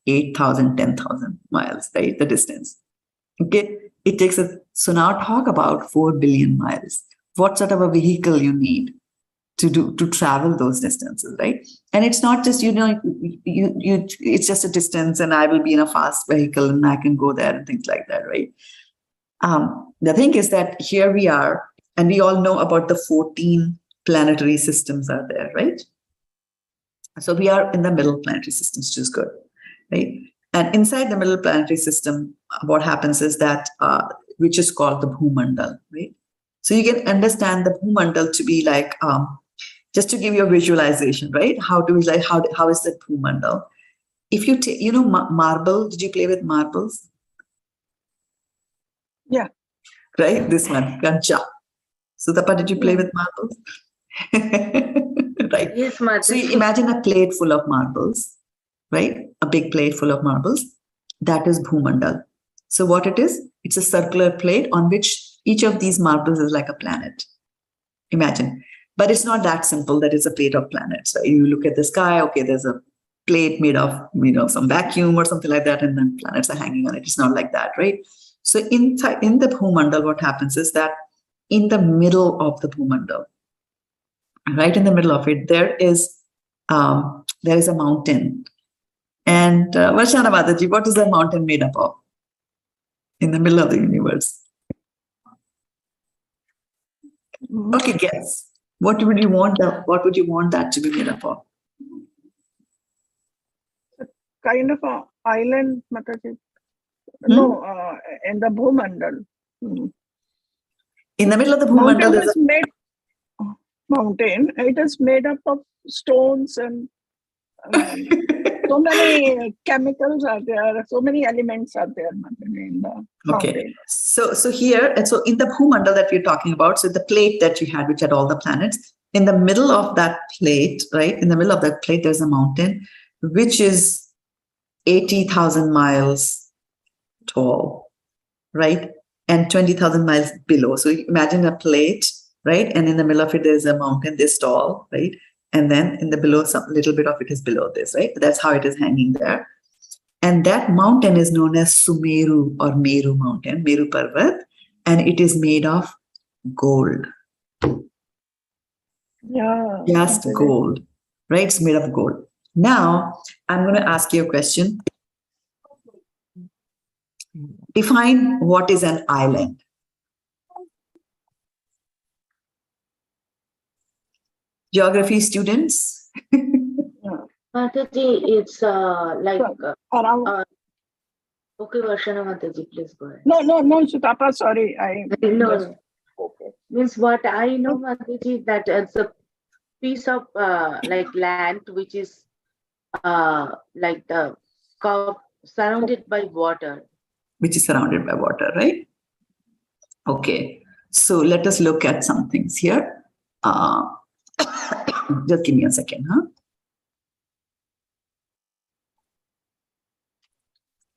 Speaker 1: 8,000, 10,000 miles, right? The distance. Okay. It takes us. So now talk about 4 billion miles. What sort of a vehicle you need to travel those distances, right? And it's not just, it's just a distance and I will be in a fast vehicle and I can go there and things like that, right? The thing is that here we are, and we all know about the 14 planetary systems are there, right? So we are in the middle planetary system, which is good, right? And inside the middle planetary system, what happens is that, which is called the Bhumandal, right? So you can understand the Bhumandal to be like, just to give you a visualization, right? How is the Bhumandal? If you take, marble, did you play with marbles?
Speaker 4: Yeah.
Speaker 1: Right? This one, Kancha. So Tapa, did you play with marbles? Right.
Speaker 2: Yes, Mother.
Speaker 1: So you imagine a plate full of marbles, right? A big plate full of marbles. That is Bhumandal. So what it is, it's a circular plate on which each of these marbles is like a planet. Imagine. But it's not that simple that it's a plate of planets. Right? You look at the sky, okay, there's a plate made of, some vacuum or something like that, and then planets are hanging on it. It's not like that, right? So in the Bhumandal, what happens is that in the middle of the Bhumandal, right in the middle of it, there is a mountain. And Varshana Mataji, what is that mountain made up of? In the middle of the universe. Okay, guess. What would you want that to be made up of?
Speaker 4: Kind of an island, Mataji. No, in the Bhumandal.
Speaker 1: In the middle of the Bhumandal,
Speaker 4: mountain. It is made up of stones and so many chemicals are there. So many elements are there in the
Speaker 1: okay.
Speaker 4: mountain.
Speaker 1: So here, and so in the Bhumandal that we're talking about, so the plate that you had, which had all the planets, in the middle of that plate, right? In the middle of that plate, there's a mountain, which is 80,000 miles tall, right? And 20,000 miles below. So imagine a plate, right? And in the middle of it, there's a mountain this tall, right? And then in the below, some little bit of it is below this, right? That's how it is hanging there. And that mountain is known as Sumeru or Meru mountain, Meru Parvat, and it is made of gold.
Speaker 4: Yeah.
Speaker 1: Just gold, right? It's made of gold. Now, I'm going to ask you a question. Define what is an island. Geography students?
Speaker 2: Mataji, it's like
Speaker 4: Around.
Speaker 2: okay, Varshana Mataji, please go ahead.
Speaker 4: No, Sutapa, sorry.
Speaker 2: No.
Speaker 4: Okay.
Speaker 2: Means what I know, Mataji, that it's a piece of like land which is like the cup surrounded by water.
Speaker 1: Which is surrounded by water, right? Okay. So let us look at some things here. Just give me a second, huh?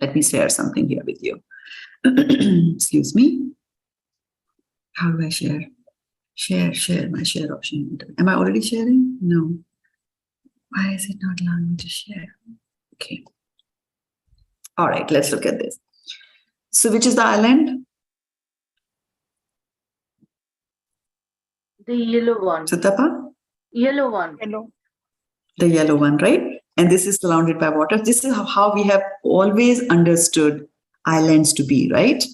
Speaker 1: Let me share something here with you. Excuse me. How do I share? Share my share option. Am I already sharing? No. Why is it not allowing me to share? Okay. All right, let's look at this. So which is the island?
Speaker 2: The yellow one.
Speaker 1: Sutapa?
Speaker 2: Yellow one.
Speaker 4: Hello.
Speaker 1: The yellow one, right? And this is surrounded by water. This is how we have always understood islands to be, right?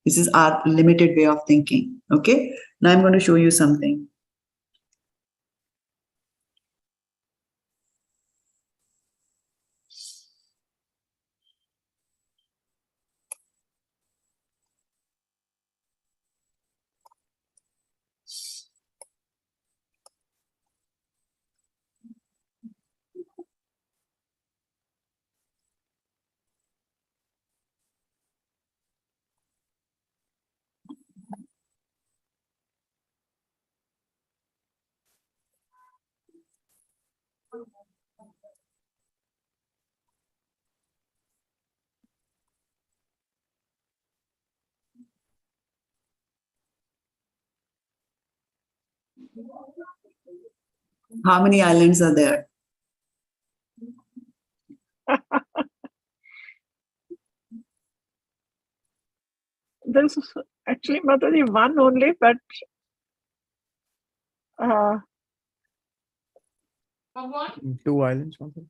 Speaker 1: This is our limited way of thinking. Okay. Now I'm going to show you something. How many islands are there?
Speaker 4: This is actually Mataji one only, but
Speaker 3: Two islands. Something.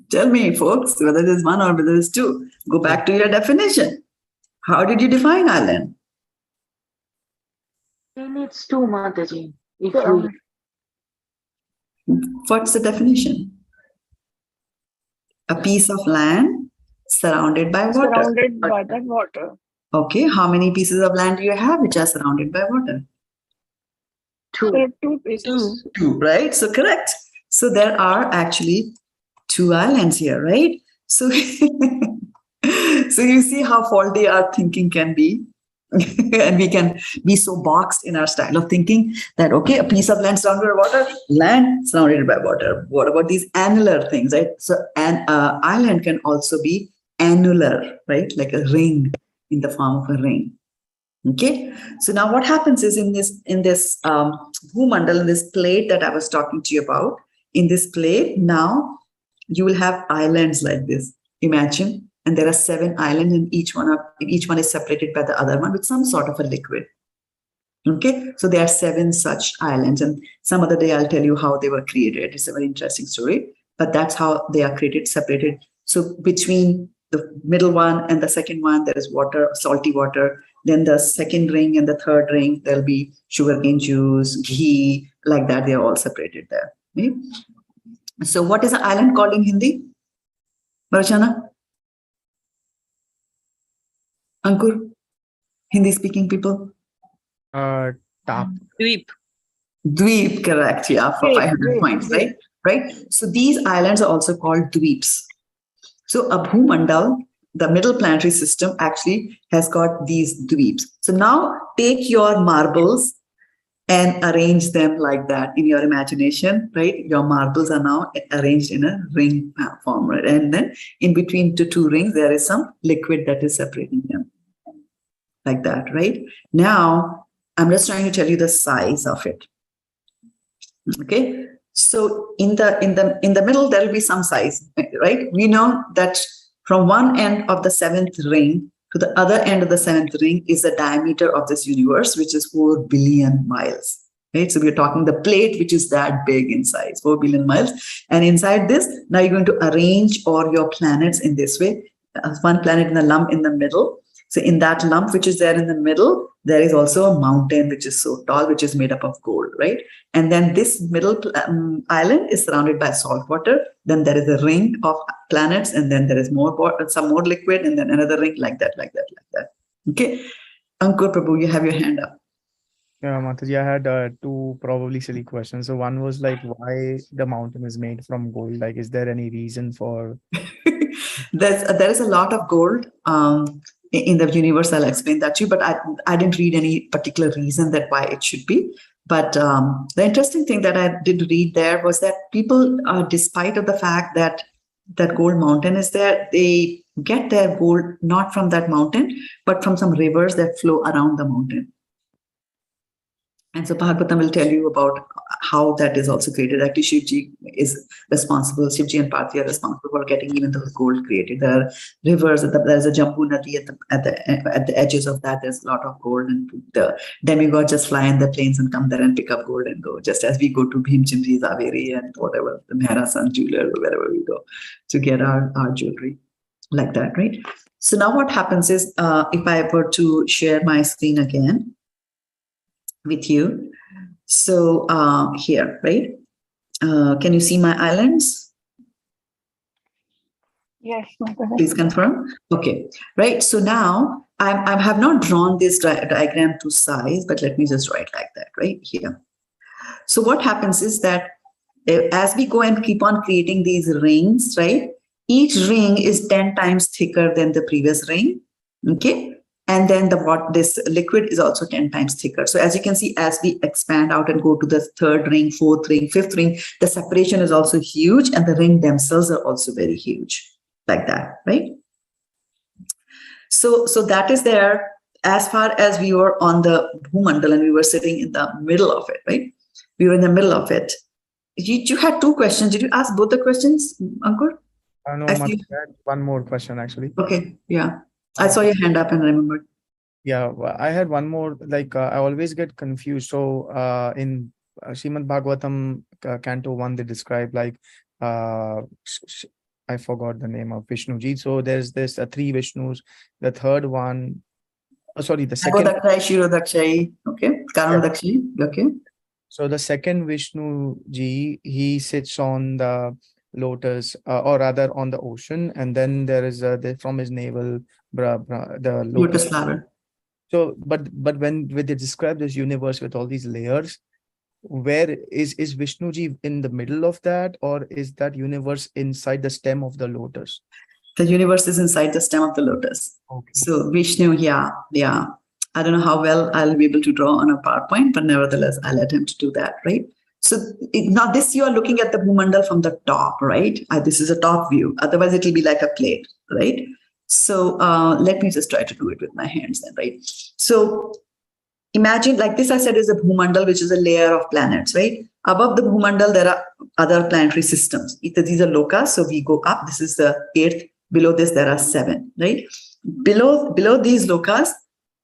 Speaker 1: Tell me, folks, whether there's one or whether there's two. Go back to your definition. How did you define island?
Speaker 2: Then it's two, Mataji. If you
Speaker 1: What's the definition? A piece of land surrounded by water.
Speaker 4: surrounded by the water.
Speaker 1: Okay, how many pieces of land do you have which are surrounded by water?
Speaker 2: two.
Speaker 4: There are two pieces.
Speaker 1: Two, right? So correct. So there are actually two islands here, right? So, so you see how faulty our thinking can be. And we can be so boxed in our style of thinking that, okay, a piece of land surrounded by water, land surrounded by water. What about these annular things, right? So an island can also be annular, right? Like a ring, in the form of a ring. Okay. So now what happens is in this bhumandal, in this plate that I was talking to you about, in this plate, now you will have islands like this. Imagine. And there are 7 islands, and each one is separated by the other one with some sort of a liquid. Okay, so there are 7 such islands, and some other day I'll tell you how they were created. It's a very interesting story, but that's how they are created, separated. So between the middle one and the second one, there is water, salty water. Then the second ring and the third ring, there'll be sugarcane juice, ghee, like that. They are all separated there. Okay? So what is an island called in Hindi? Varshana? Ankur, Hindi-speaking people?
Speaker 3: Tap.
Speaker 5: Dweep.
Speaker 1: Dweep, correct. Yeah, for 500 points, right? Right. So these islands are also called dweeps. So a bhumandal, the middle planetary system, actually has got these dweeps. So now take your marbles and arrange them like that in your imagination, right? Your marbles are now arranged in a ring form, right? And then in between the two rings, there is some liquid that is separating them, like that, right? Now, I'm just trying to tell you the size of it. Okay, so in the middle there will be some size, right? We know that from one end of the seventh ring to the other end of the seventh ring is the diameter of this universe, which is 4 billion miles, right? So we're talking the plate, which is that big in size, 4 billion miles. And inside this, now you're going to arrange all your planets in this way. One planet in the lump in the middle. So in that lump, which is there in the middle, there is also a mountain, which is so tall, which is made up of gold, right? And then this middle island is surrounded by salt water. Then there is a ring of planets, and then there is some more liquid, and then another ring, like that. Okay. Ankur Prabhu, you have your hand up.
Speaker 3: Yeah, Mataji, I had two probably silly questions. So one was like, why the mountain is made from gold? Like, is there any reason for?
Speaker 1: There is a lot of gold in the universe. I'll explain that to you, but I didn't read any particular reason that why it should be. But the interesting thing that I did read there was that people, despite of the fact that that gold mountain is there, they get their gold not from that mountain, but from some rivers that flow around the mountain. And so Bhagavatam will tell you about how that is also created. Actually, Shivji is responsible, Shivji and Parthi are responsible for getting even the gold created. There are rivers, there's a Jambu Nadi at the edges of that, there's a lot of gold, and the demigods just fly in the planes and come there and pick up gold and go, just as we go to Bhimchimri, Zaveri, and whatever, the Mehrasan jeweler, wherever we go to get our jewelry, like that, right? So now what happens is, if I were to share my screen again with you. So here, right? Can you see my islands?
Speaker 4: Yes.
Speaker 1: Please confirm. Okay, right. So now I have not drawn this diagram to size, but let me just write like that, right here. So what happens is that as we go and keep on creating these rings, right? Each ring is 10 times thicker than the previous ring. Okay. And then this liquid is also 10 times thicker. So as you can see, as we expand out and go to the third ring, fourth ring, fifth ring, the separation is also huge, and the ring themselves are also very huge, like that, right? So that is there as far as we were on the Bhumandal and we were sitting in the middle of it, right? We were in the middle of it. You had two questions. Did you ask both the questions, Ankur?
Speaker 3: No, I had one more question actually.
Speaker 1: Okay, yeah. I saw your hand up and remembered.
Speaker 3: Yeah, I had one more, like I always get confused. So in Srimad Bhagavatam, Canto 1, they describe like, I forgot the name of Vishnuji. So there's this 3 Vishnus. The third one, sorry, the second.
Speaker 1: Okay, okay.
Speaker 3: So the second Vishnuji, he sits on the lotus, or rather on the ocean, and then there is from his navel the lotus
Speaker 1: flower.
Speaker 3: So but when they describe this universe with all these layers, where is Vishnuji in the middle of that, or is that universe inside the stem of the lotus?
Speaker 1: The universe is inside the stem of the lotus.
Speaker 3: Okay.
Speaker 1: So Vishnu, yeah. I don't know how well I'll be able to draw on a PowerPoint, but nevertheless I'll attempt to do that, right? So now this, you are looking at the Bhumandal from the top, right? This is a top view. Otherwise it will be like a plate, right? So let me just try to do it with my hands then, right? So imagine, like this I said, is a Bhumandal, which is a layer of planets, right? Above the Bhumandal, there are other planetary systems. These are lokas, so we go up. This is the 8th. Below this, there are 7, right? Below these lokas,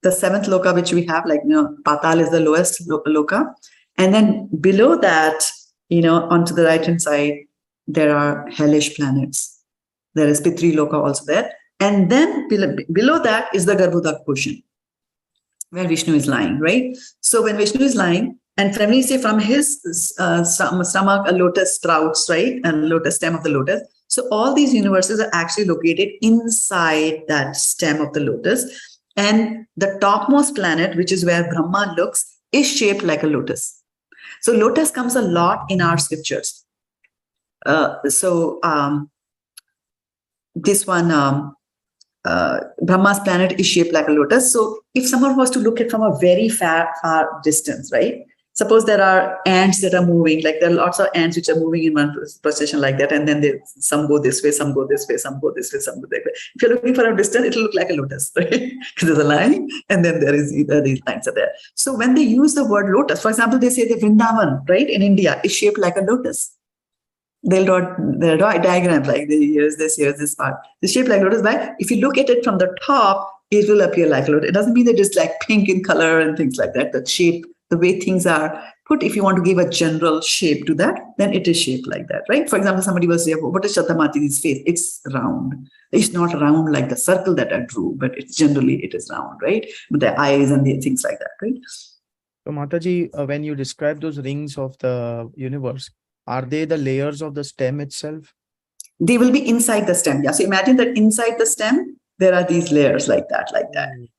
Speaker 1: the 7th loka, which we have, like, Patal is the lowest loka. And then below that, onto the right-hand side, there are hellish planets. There is Pitri Loka also there. And then below that is the Garbhodak portion, where Vishnu is lying, right? So when Vishnu is lying, and when we say from his stomach, a lotus sprouts, right? And lotus stem of the lotus. So all these universes are actually located inside that stem of the lotus. And the topmost planet, which is where Brahma looks, is shaped like a lotus. So lotus comes a lot in our scriptures. This one, Brahma's planet is shaped like a lotus. So if someone was to look at from a very far distance, right? suppose there are ants that are moving, like there are lots of ants which are moving in one position like that, and then some go this way, some go this way, some go this way, some go that way. If you're looking for a distance, it'll look like a lotus, right? Because there's a line, and then these lines are there. So when they use the word lotus, for example, they say the Vrindavan, right, in India, is shaped like a lotus. They'll draw diagrams like here's this part. It's shaped like lotus. But if you look at it from the top, it will appear like a lotus. It doesn't mean that it's like pink in color and things like that. The shape, the way things are put, if you want to give a general shape to that, then it is shaped like that, right? For example, somebody will say, what is Shraddha-mati's face? It's round. It's not round like the circle that I drew, but it's generally it is round, right? With the eyes and the things like that, right?
Speaker 3: So Mataji, when you describe those rings of the universe, are they the layers of the stem itself?
Speaker 1: They will be inside the stem. Yeah. So imagine that inside the stem, there are these layers like that.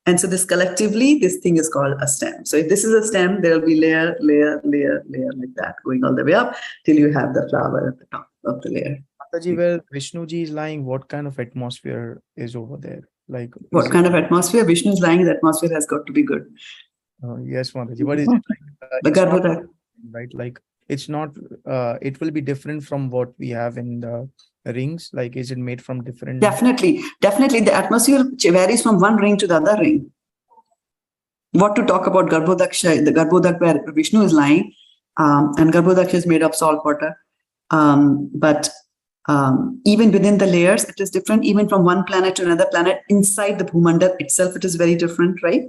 Speaker 1: And so this collectively, this thing is called a stem. So if this is a stem, there will be layer like that, going all the way up till you have the flower at the top of the layer.
Speaker 3: Mataji, where Vishnuji is lying, what kind of atmosphere is over there? Like
Speaker 1: what kind of atmosphere? Vishnu is lying, the atmosphere has got to be good.
Speaker 3: Yes, Mataji. What is it like?
Speaker 1: The Garbhodak.
Speaker 3: Right, like it's not, it will be different from what we have in the rings. Like, is it made from different?
Speaker 1: Definitely the atmosphere varies from one ring to the other ring. What to talk about Garbhodaksha, the Garbhodak where Vishnu is lying, and Garbhodaksha is made of salt water. But even within the layers, it is different. Even from one planet to another planet, inside the Bhumandal itself, it is very different, right?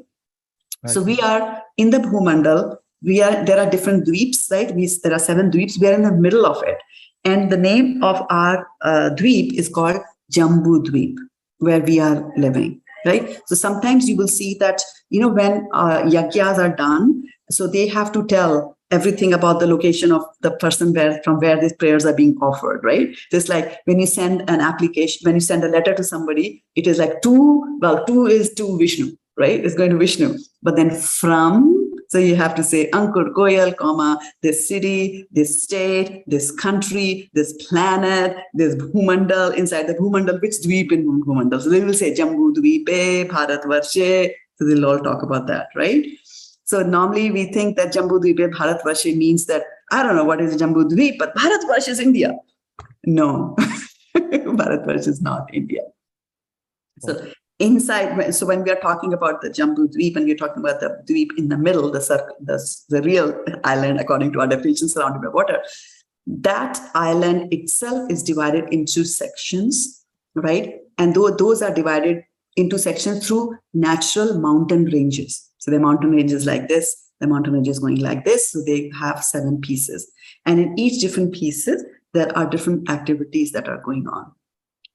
Speaker 1: So we are in the Bhumandal. There are different dweeps, right? There are 7 dweeps. We are in the middle of it. And the name of our dweep is called Jambu Dweep, where we are living, right? So sometimes you will see that, when yagyas are done, so they have to tell everything about the location of the person from where these prayers are being offered, right? Just like when you send an application, when you send a letter to somebody, it is like two is to Vishnu, right? It's going to Vishnu. But then so you have to say Ankur Goyal, this city, this state, this country, this planet, this Bhumandal, inside the Bhumandal, which dweep in Bhumandal. So they will say Jambu Dweepe, Bharatvarshe. So they'll all talk about that, right? So normally we think that Jambu Dweepe, Bharatvarshe means that, I don't know what is Jambu Dweep, but Bharatvarshe is India. No, Bharatvarshe is not India. So inside, so when we are talking about the Jambu Dweep and we're talking about the dweep in the middle, the circle, the real island, according to our definition, surrounded by water, that island itself is divided into sections, right? And those are divided into sections through natural mountain ranges. So the mountain ranges like this, the mountain ranges going like this. So they have 7 pieces. And in each different pieces, there are different activities that are going on,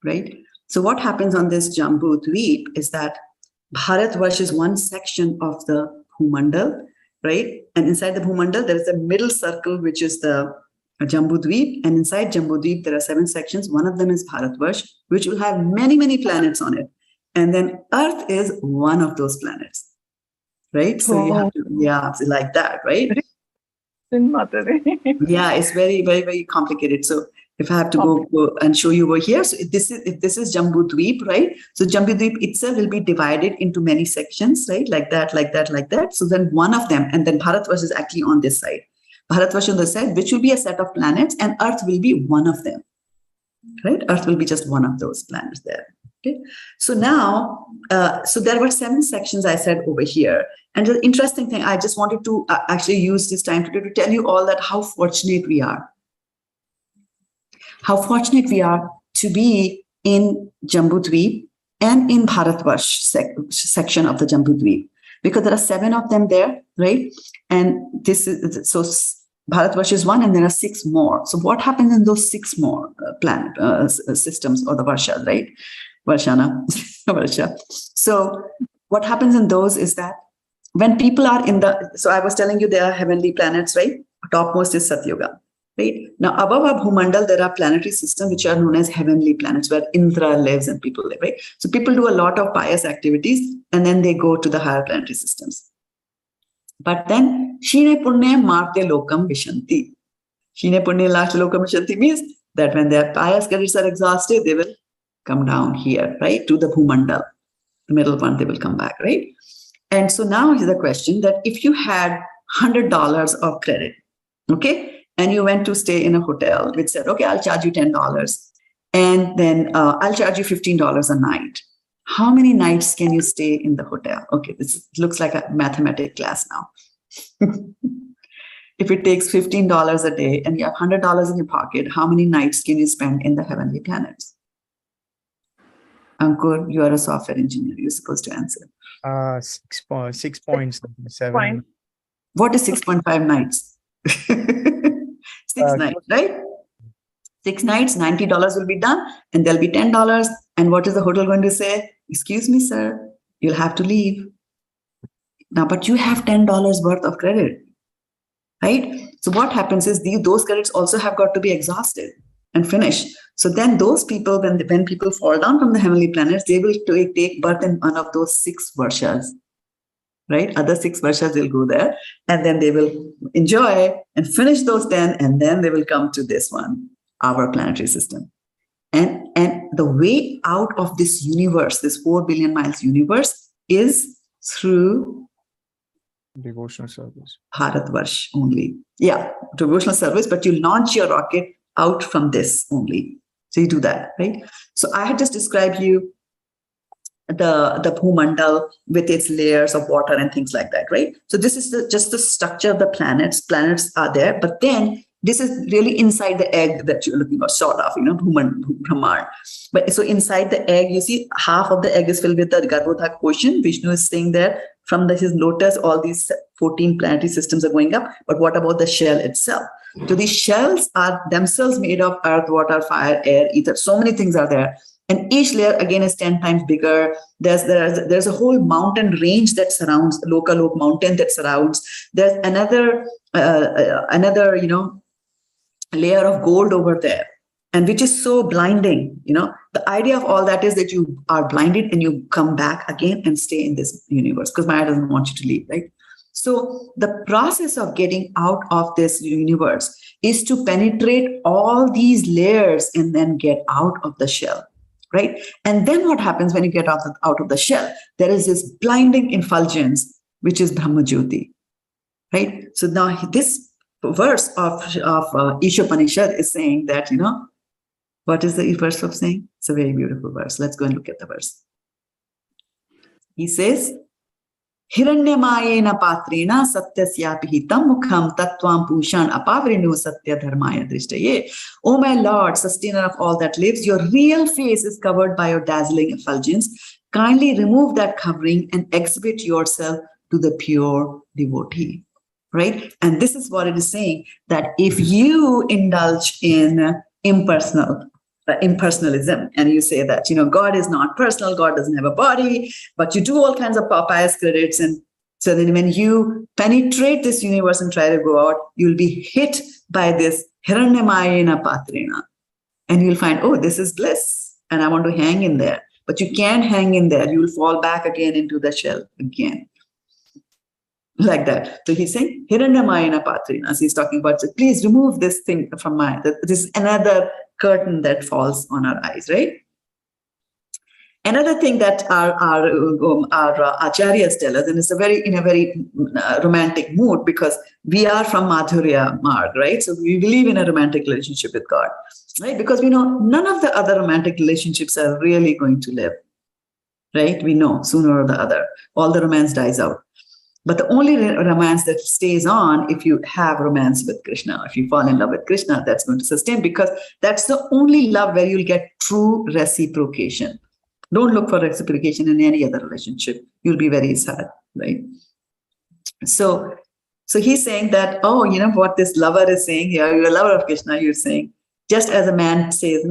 Speaker 1: right? So what happens on this Jambu Dweep is that Bharatvarsh is one section of the Bhumandal, right? And inside the Bhumandal, there is a middle circle, which is the Jambu Dweep. And inside Jambu Dweep, there are 7 sections. One of them is Bharatvarsh, which will have many, many planets on it. And then Earth is one of those planets, right? So you have to, like that, right? Yeah, it's very, very, very complicated. So if I have to go and show you over here, so this is Jambu Dweep, right? So Jambu Dweep itself will be divided into many sections, right? Like that, like that, like that. So then one of them, and then Bharatvarsh is actually on this side. Bharatvarsh on the side, which will be a set of planets, and Earth will be one of them, right? Earth will be just one of those planets there. Okay. So now, so there were 7 sections I said over here. And the interesting thing, I just wanted to actually use this time today to tell you all that how fortunate we are. How fortunate we are to be in Jambu Dweep and in Bharatvarsh section of the Jambu Dweep, because there are 7 of them there, right? And this is, so Bharatvarsh is 1 and there are 6 more. So what happens in those 6 more planet systems or the Varshas, right? Varshana, Varsha. So what happens in those is that when people are in so I was telling you there are heavenly planets, right? Topmost is Satyuga, right? Now above our Bhumandal, there are planetary systems which are known as heavenly planets where Indra lives and people live, right? So people do a lot of pious activities and then they go to the higher planetary systems. But then Shine Punne Marte Lokam Vishanti. Shine Punne Last Lokam Vishanti means that when their pious credits are exhausted, they will come down here, right, to the Bhumandal. The middle one, they will come back, right? And so now is the question that if you had $100 of credit, okay? And you went to stay in a hotel which said, okay, I'll charge you $10. And then I'll charge you $15 a night. How many nights can you stay in the hotel? Okay, this looks like a mathematics class now. If it takes $15 a day and you have $100 in your pocket, how many nights can you spend in the heavenly planets? Ankur, you are a software engineer. You're supposed to answer.
Speaker 3: 6 points, 7.
Speaker 1: What is 6.5 nights? 6 nights, right? 6 nights, $90 will be done, and there'll be $10. And what is the hotel going to say? Excuse me, sir, you'll have to leave. Now, but you have $10 worth of credit, right? So what happens is those credits also have got to be exhausted and finished. So then those people, when people fall down from the heavenly planets, they will take birth in one of those 6 varshas, right? Other 6 varshas will go there, and then they will enjoy and finish those 10, and then they will come to this one, our planetary system. And the way out of this universe, this 4 billion miles universe, is through
Speaker 3: devotional service.
Speaker 1: Bharatvarsh only. Yeah, devotional service, but you launch your rocket out from this only. So you do that, right? So I had just described you the Bhumandal with its layers of water and things like that, right? So this is just the structure of the planets. Planets are there, but then this is really inside the egg that you're looking for, sort of, Brahman. But so inside the egg, you see half of the egg is filled with the Garbhodhak portion. Vishnu is saying that from his lotus, all these 14 planetary systems are going up. But what about the shell itself? So these shells are themselves made of earth, water, fire, air, ether. So many things are there. And each layer again is 10 times bigger. There's a whole mountain range that surrounds the Lokalok mountain that surrounds. There's another layer of gold over there, and which is so blinding. The idea of all that is that you are blinded and you come back again and stay in this universe because Maya doesn't want you to leave, right? So the process of getting out of this universe is to penetrate all these layers and then get out of the shell, right? And then what happens when you get out of the shell? There is this blinding effulgence, which is Brahma-jyoti, right? So now this verse of Ishopanishad is saying that, what is the verse of saying? It's a very beautiful verse. Let's go and look at the verse. He says, Hiranyamayena patrena satyasyapi hitam mukham tattvam pushan apavrinu satya dharmaya drishtaye. O my Lord, sustainer of all that lives, your real face is covered by your dazzling effulgence. Kindly remove that covering and exhibit yourself to the pure devotee. Right? And this is what it is saying, that if you indulge in impersonalism, and you say that, God is not personal, God doesn't have a body, but you do all kinds of pious credits. And so then when you penetrate this universe and try to go out, you'll be hit by this Hiranyamayena patrena. And you'll find, oh, this is bliss. And I want to hang in there. But you can't hang in there. You'll fall back again into the shell again. Like that. So he's saying, Hiranyamayena patrena. So he's talking about, please remove this thing from this is another curtain that falls on our eyes, right? Another thing that our acharyas tell us, and it's in a very romantic mood, because we are from Madhurya Marg, right? So we believe in a romantic relationship with God, right? Because we know none of the other romantic relationships are really going to live, right? We know sooner or the other, all the romance dies out. But the only romance that stays on, if you have romance with Krishna, if you fall in love with Krishna, that's going to sustain, because that's the only love where you'll get true reciprocation. Don't look for reciprocation in any other relationship. You'll be very sad, right? So he's saying that, oh, what this lover is saying here, you're a lover of Krishna, you're saying, just as a man says,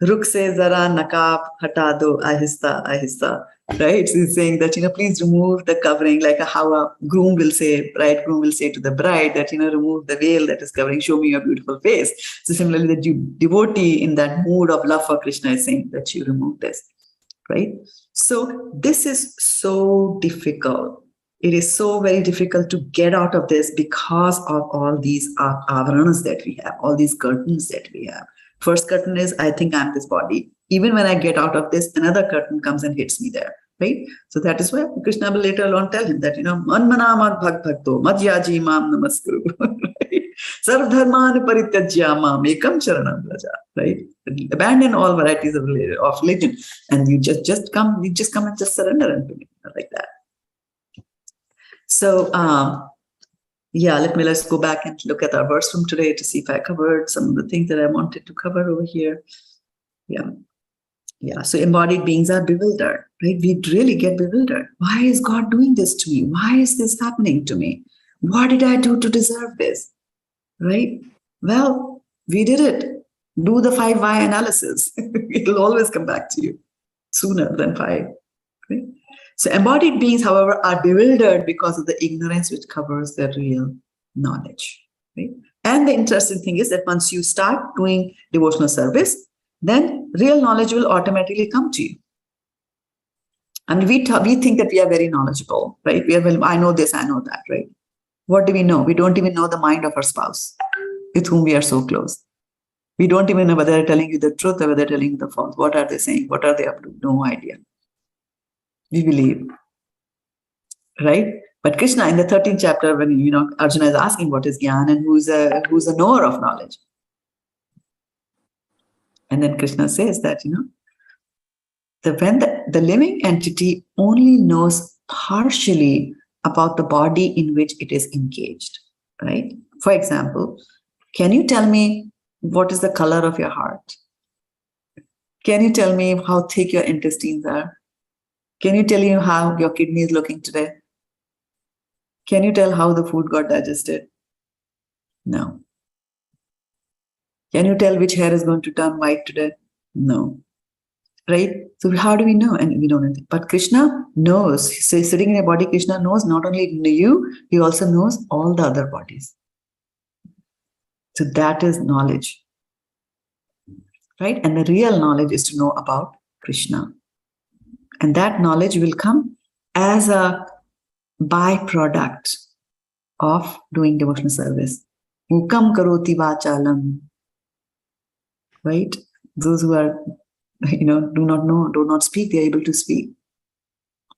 Speaker 1: Ruk se zara nakab hata do ahista ahista. Right? So he's saying that, please remove the covering, like how a bridegroom will say to the bride that, remove the veil that is covering, show me your beautiful face. So similarly, the devotee in that mood of love for Krishna is saying that you remove this, right? So this is so difficult. It is so very difficult to get out of this because of all these avranas that we have, all these curtains that we have. First curtain is, I think I'm this body. Even when I get out of this, another curtain comes and hits me there. right? So that is why Krishna will later on tell him that, manmana mad bhakto madhyaji mam namaskuru, right? Sarv dharman parityajya mam ekam charanam vraja, right? Abandon all varieties of religion, and you just come and just surrender unto me, like that. So yeah, let's go back and look at our verse from today to see if I covered some of the things that I wanted to cover over here. Yeah. So embodied beings are bewildered, right? We really get bewildered. Why is God doing this to me? Why is this happening to me? What did I do to deserve this? Right? Well, we did it. Do the 5 why analysis. It'll always come back to you sooner than 5. Right? So embodied beings, however, are bewildered because of the ignorance which covers their real knowledge. Right? And the interesting thing is that once you start doing devotional service, then real knowledge will automatically come to you. I mean, we think that we are very knowledgeable, right? I know this, I know that, right? What do we know? We don't even know the mind of our spouse with whom we are so close. We don't even know whether they're telling you the truth or whether they're telling you the false. What are they saying? What are they up to? No idea. We believe, right? But Krishna, in the 13th chapter, when Arjuna is asking what is jnana and who's a knower of knowledge, and then Krishna says that when the living entity only knows partially about the body in which it is engaged, right? For example, can you tell me what is the color of your heart? Can you tell me how thick your intestines are? Can you tell me how your kidney is looking today? Can you tell how the food got digested? No. Can you tell which hair is going to turn white today? No. Right? So how do we know? And we don't know anything. But Krishna knows. So sitting in your body, Krishna knows not only you, he also knows all the other bodies. So that is knowledge. Right? And the real knowledge is to know about Krishna. And that knowledge will come as a byproduct of doing devotional service. Mukam karoti vachalam. Right? Those who are, do not know, do not speak, they are able to speak.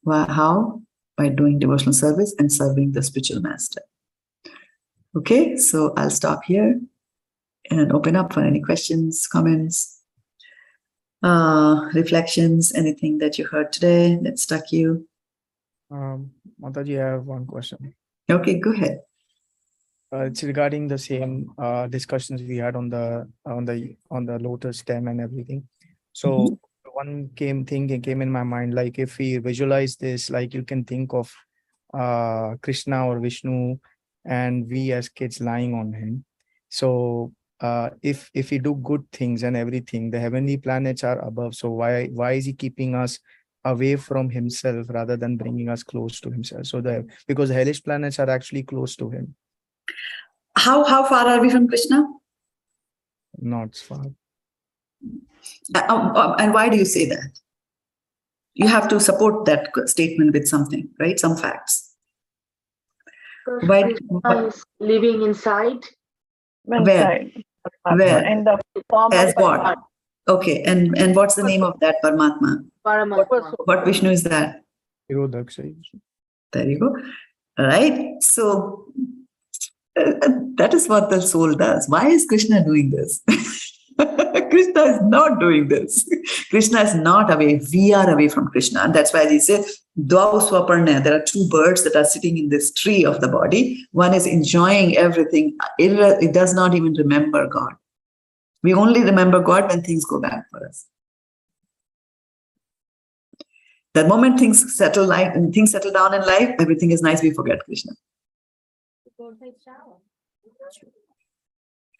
Speaker 1: How? By doing devotional service and serving the spiritual master. Okay, so I'll stop here and open up for any questions, comments, reflections, anything that you heard today that struck you.
Speaker 3: Mataji, I have one question.
Speaker 1: Okay, go ahead.
Speaker 3: It's regarding the same discussions we had on the lotus stem and everything. So one came in my mind, like if we visualize this, like you can think of Krishna or Vishnu and we as kids lying on him. So if we do good things and everything, the heavenly planets are above. So why is he keeping us away from himself rather than bringing us close to himself? So because the hellish planets are actually close to him.
Speaker 1: How far are we from Krishna?
Speaker 3: Not far.
Speaker 1: And why do you say that? You have to support that statement with something, right? Some facts.
Speaker 2: Why is living inside?
Speaker 1: Where?
Speaker 4: In the form
Speaker 1: as
Speaker 4: of
Speaker 1: what? Okay, and what's the name of that Paramatma?
Speaker 2: Paramatma.
Speaker 1: What Vishnu is that?
Speaker 3: There
Speaker 1: you go. All right. So that is what the soul does. Why is Krishna doing this? Krishna is not doing this. Krishna is not away. We are away from Krishna. And that's why they say, Dvau swaparna. There are 2 birds that are sitting in this tree of the body. One is enjoying everything. It does not even remember God. We only remember God when things go bad for us. The moment things settle down in life, everything is nice, we forget Krishna.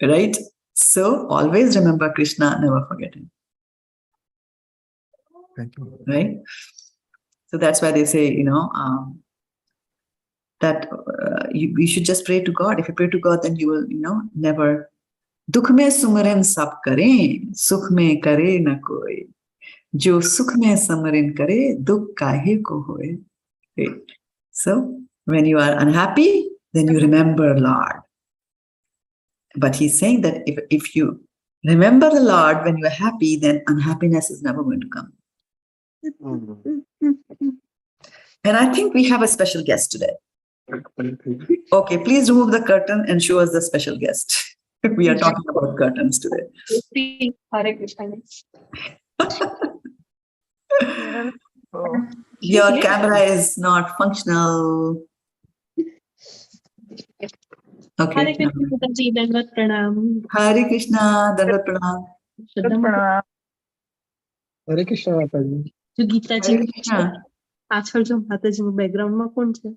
Speaker 1: Right? So always remember Krishna, never forget him.
Speaker 3: Thank you.
Speaker 1: Right? So that's why they say, that you should just pray to God. If you pray to God, then you will, never. Dukh mein sumren sab kare, sukh mein kare na koi. Jo sukh mein sumren kare, dukh kahe ko hoye. Right? So when you are unhappy, then you remember Lord. But he's saying that if you remember the Lord when you are happy, then unhappiness is never going to come. And I think we have a special guest today. Okay, please remove the curtain and show us the special guest. We are talking about curtains today.
Speaker 5: Hare Krishna.
Speaker 1: Your camera is not functional. Okay.
Speaker 5: Hare Krishna, Mataji, Dandavat Pranam.
Speaker 1: Hare Krishna, Dandavat Pranam.
Speaker 5: Shraddha
Speaker 6: हरे कृष्ण माता जी
Speaker 5: जो गीता जी
Speaker 1: Hare Krishna.
Speaker 5: पाछળ जो माताजी નું background માં કોણ છે?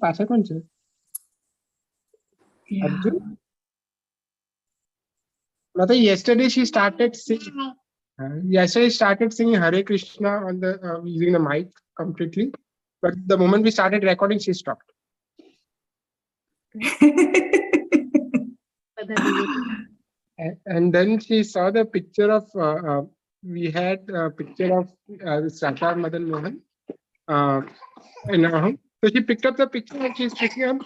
Speaker 6: पाछળ કોણ છે Arjun? Mata, yesterday she started singing Hare Krishna on the using the mic completely, but the moment we started recording she stopped. And then she saw the picture of we had a picture of Srata Madan Mohan in our home. So she picked up the picture and she's picking up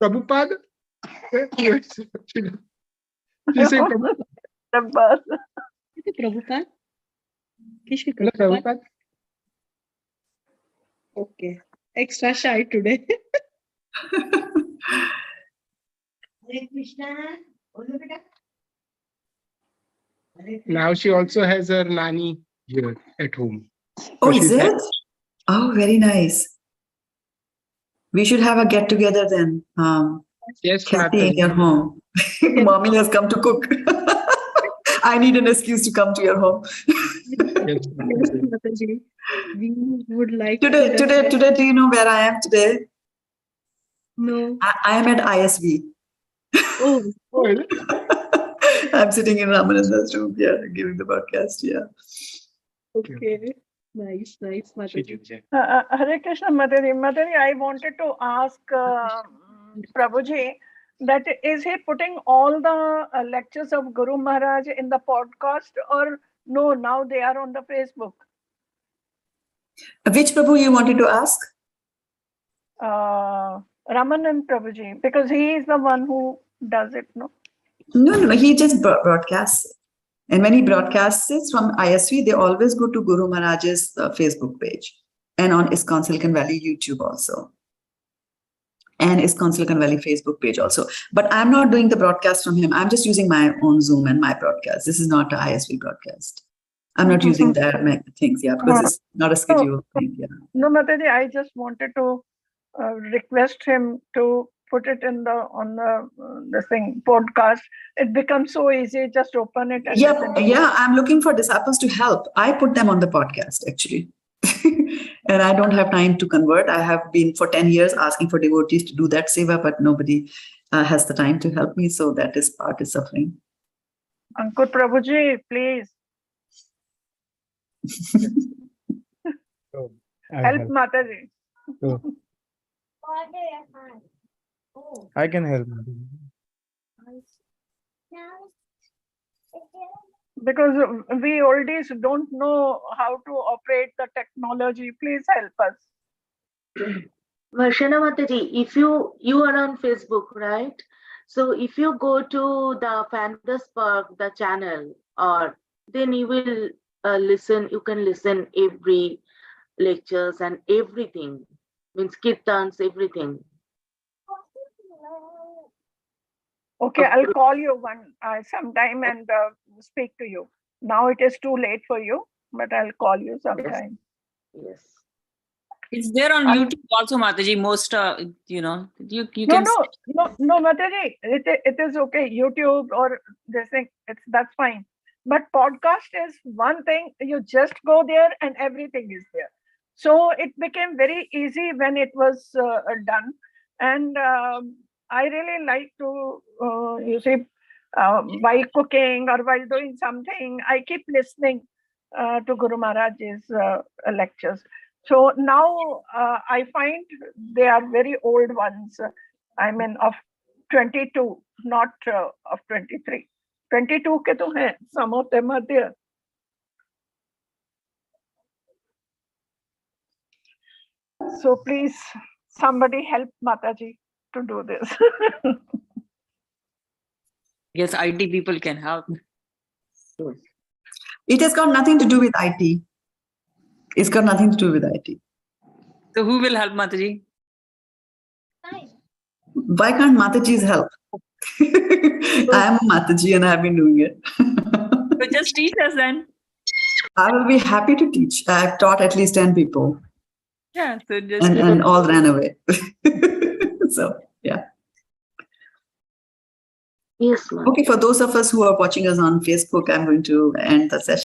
Speaker 6: Prabhupada. She said
Speaker 5: Prabhupada કિસકે
Speaker 6: Hello, Prabhupada.
Speaker 5: Okay, extra shy today.
Speaker 2: Hare Krishna.
Speaker 6: Now she also has her nani here at home.
Speaker 1: Oh,
Speaker 6: So
Speaker 1: is
Speaker 6: she's
Speaker 1: it? Oh, very nice. We should have a get together then.
Speaker 6: Yes,
Speaker 1: Kathy in
Speaker 6: Mataji.
Speaker 1: your home. Mommy has come to cook. I need an excuse to come to your home.
Speaker 6: Yes,
Speaker 5: Yes,
Speaker 6: Mataji.
Speaker 5: Mataji. We would like
Speaker 1: Today, do you know where I am today?
Speaker 5: No.
Speaker 1: I am at ISV.
Speaker 5: Oh,
Speaker 6: Oh, really?
Speaker 1: I'm sitting in Ramananda's room here, giving the broadcast. Yeah.
Speaker 5: okay. Nice, Mataji.
Speaker 4: Hare Krishna, Mataji. Mataji, I wanted to ask Prabhuji that is he putting all the lectures of Guru Maharaj in the podcast or no, now they are on the Facebook?
Speaker 1: Which Prabhu you wanted to ask?
Speaker 4: Ramanand Prabhuji, because he is the one who does it, no?
Speaker 1: No. He just broadcasts it. And when he broadcasts it from ISV, they always go to Guru Maharaj's Facebook page and on ISKCON Silicon Valley YouTube also. And ISKCON Silicon Valley Facebook page also. But I'm not doing the broadcast from him. I'm just using my own Zoom and my broadcast. This is not an ISV broadcast. I'm not using their things, yeah, because it's not a scheduled thing. Yeah.
Speaker 4: No, Mataji, I just wanted to request him to put it in on the thing podcast. It becomes so easy. Just open it and listen.
Speaker 1: Yeah. I'm looking for disciples to help. I put them on the podcast actually. And I don't have time to convert. I have been for 10 years asking for devotees to do that seva, but nobody has the time to help me. So that is part is suffering.
Speaker 4: Ankur Prabhuji, please
Speaker 6: So,
Speaker 4: help Mataji.
Speaker 6: So,
Speaker 3: I can help.
Speaker 4: Because we oldies don't know how to operate the technology. Please help us.
Speaker 2: Varshana Mataji, if you are on Facebook, right? So if you go to the Fantasburg, the channel, or then you will listen. You can listen every lectures and everything. Means kirtans, everything.
Speaker 4: Okay, I'll call you sometime and speak to you. Now it is too late for you, but I'll call you sometime.
Speaker 2: Yes.
Speaker 7: It's there on YouTube also, Mataji. Most, you can.
Speaker 4: No, Mataji, it is okay. YouTube or this thing, that's fine. But podcast is one thing. You just go there and everything is there. So it became very easy when it was done. And I really like to, while cooking or while doing something, I keep listening to Guru Maharaj's lectures. So now I find they are very old ones. I mean, of 22, not of 23. 22 ke to hai, some of them are there. So please, somebody help Mataji to do this.
Speaker 7: Yes, IT people can help.
Speaker 1: It has got nothing to do with IT. It's got nothing to do with IT.
Speaker 7: So who will help Mataji?
Speaker 1: Why can't Mataji's help? I am a Mataji and I have been doing it.
Speaker 7: So just teach us then.
Speaker 1: I will be happy to teach. I have taught at least 10 people
Speaker 7: Yeah, so just
Speaker 1: and all ran away. So, yeah.
Speaker 2: Yes, ma'am.
Speaker 1: Okay, for those of us who are watching us on Facebook, I'm going to end the session.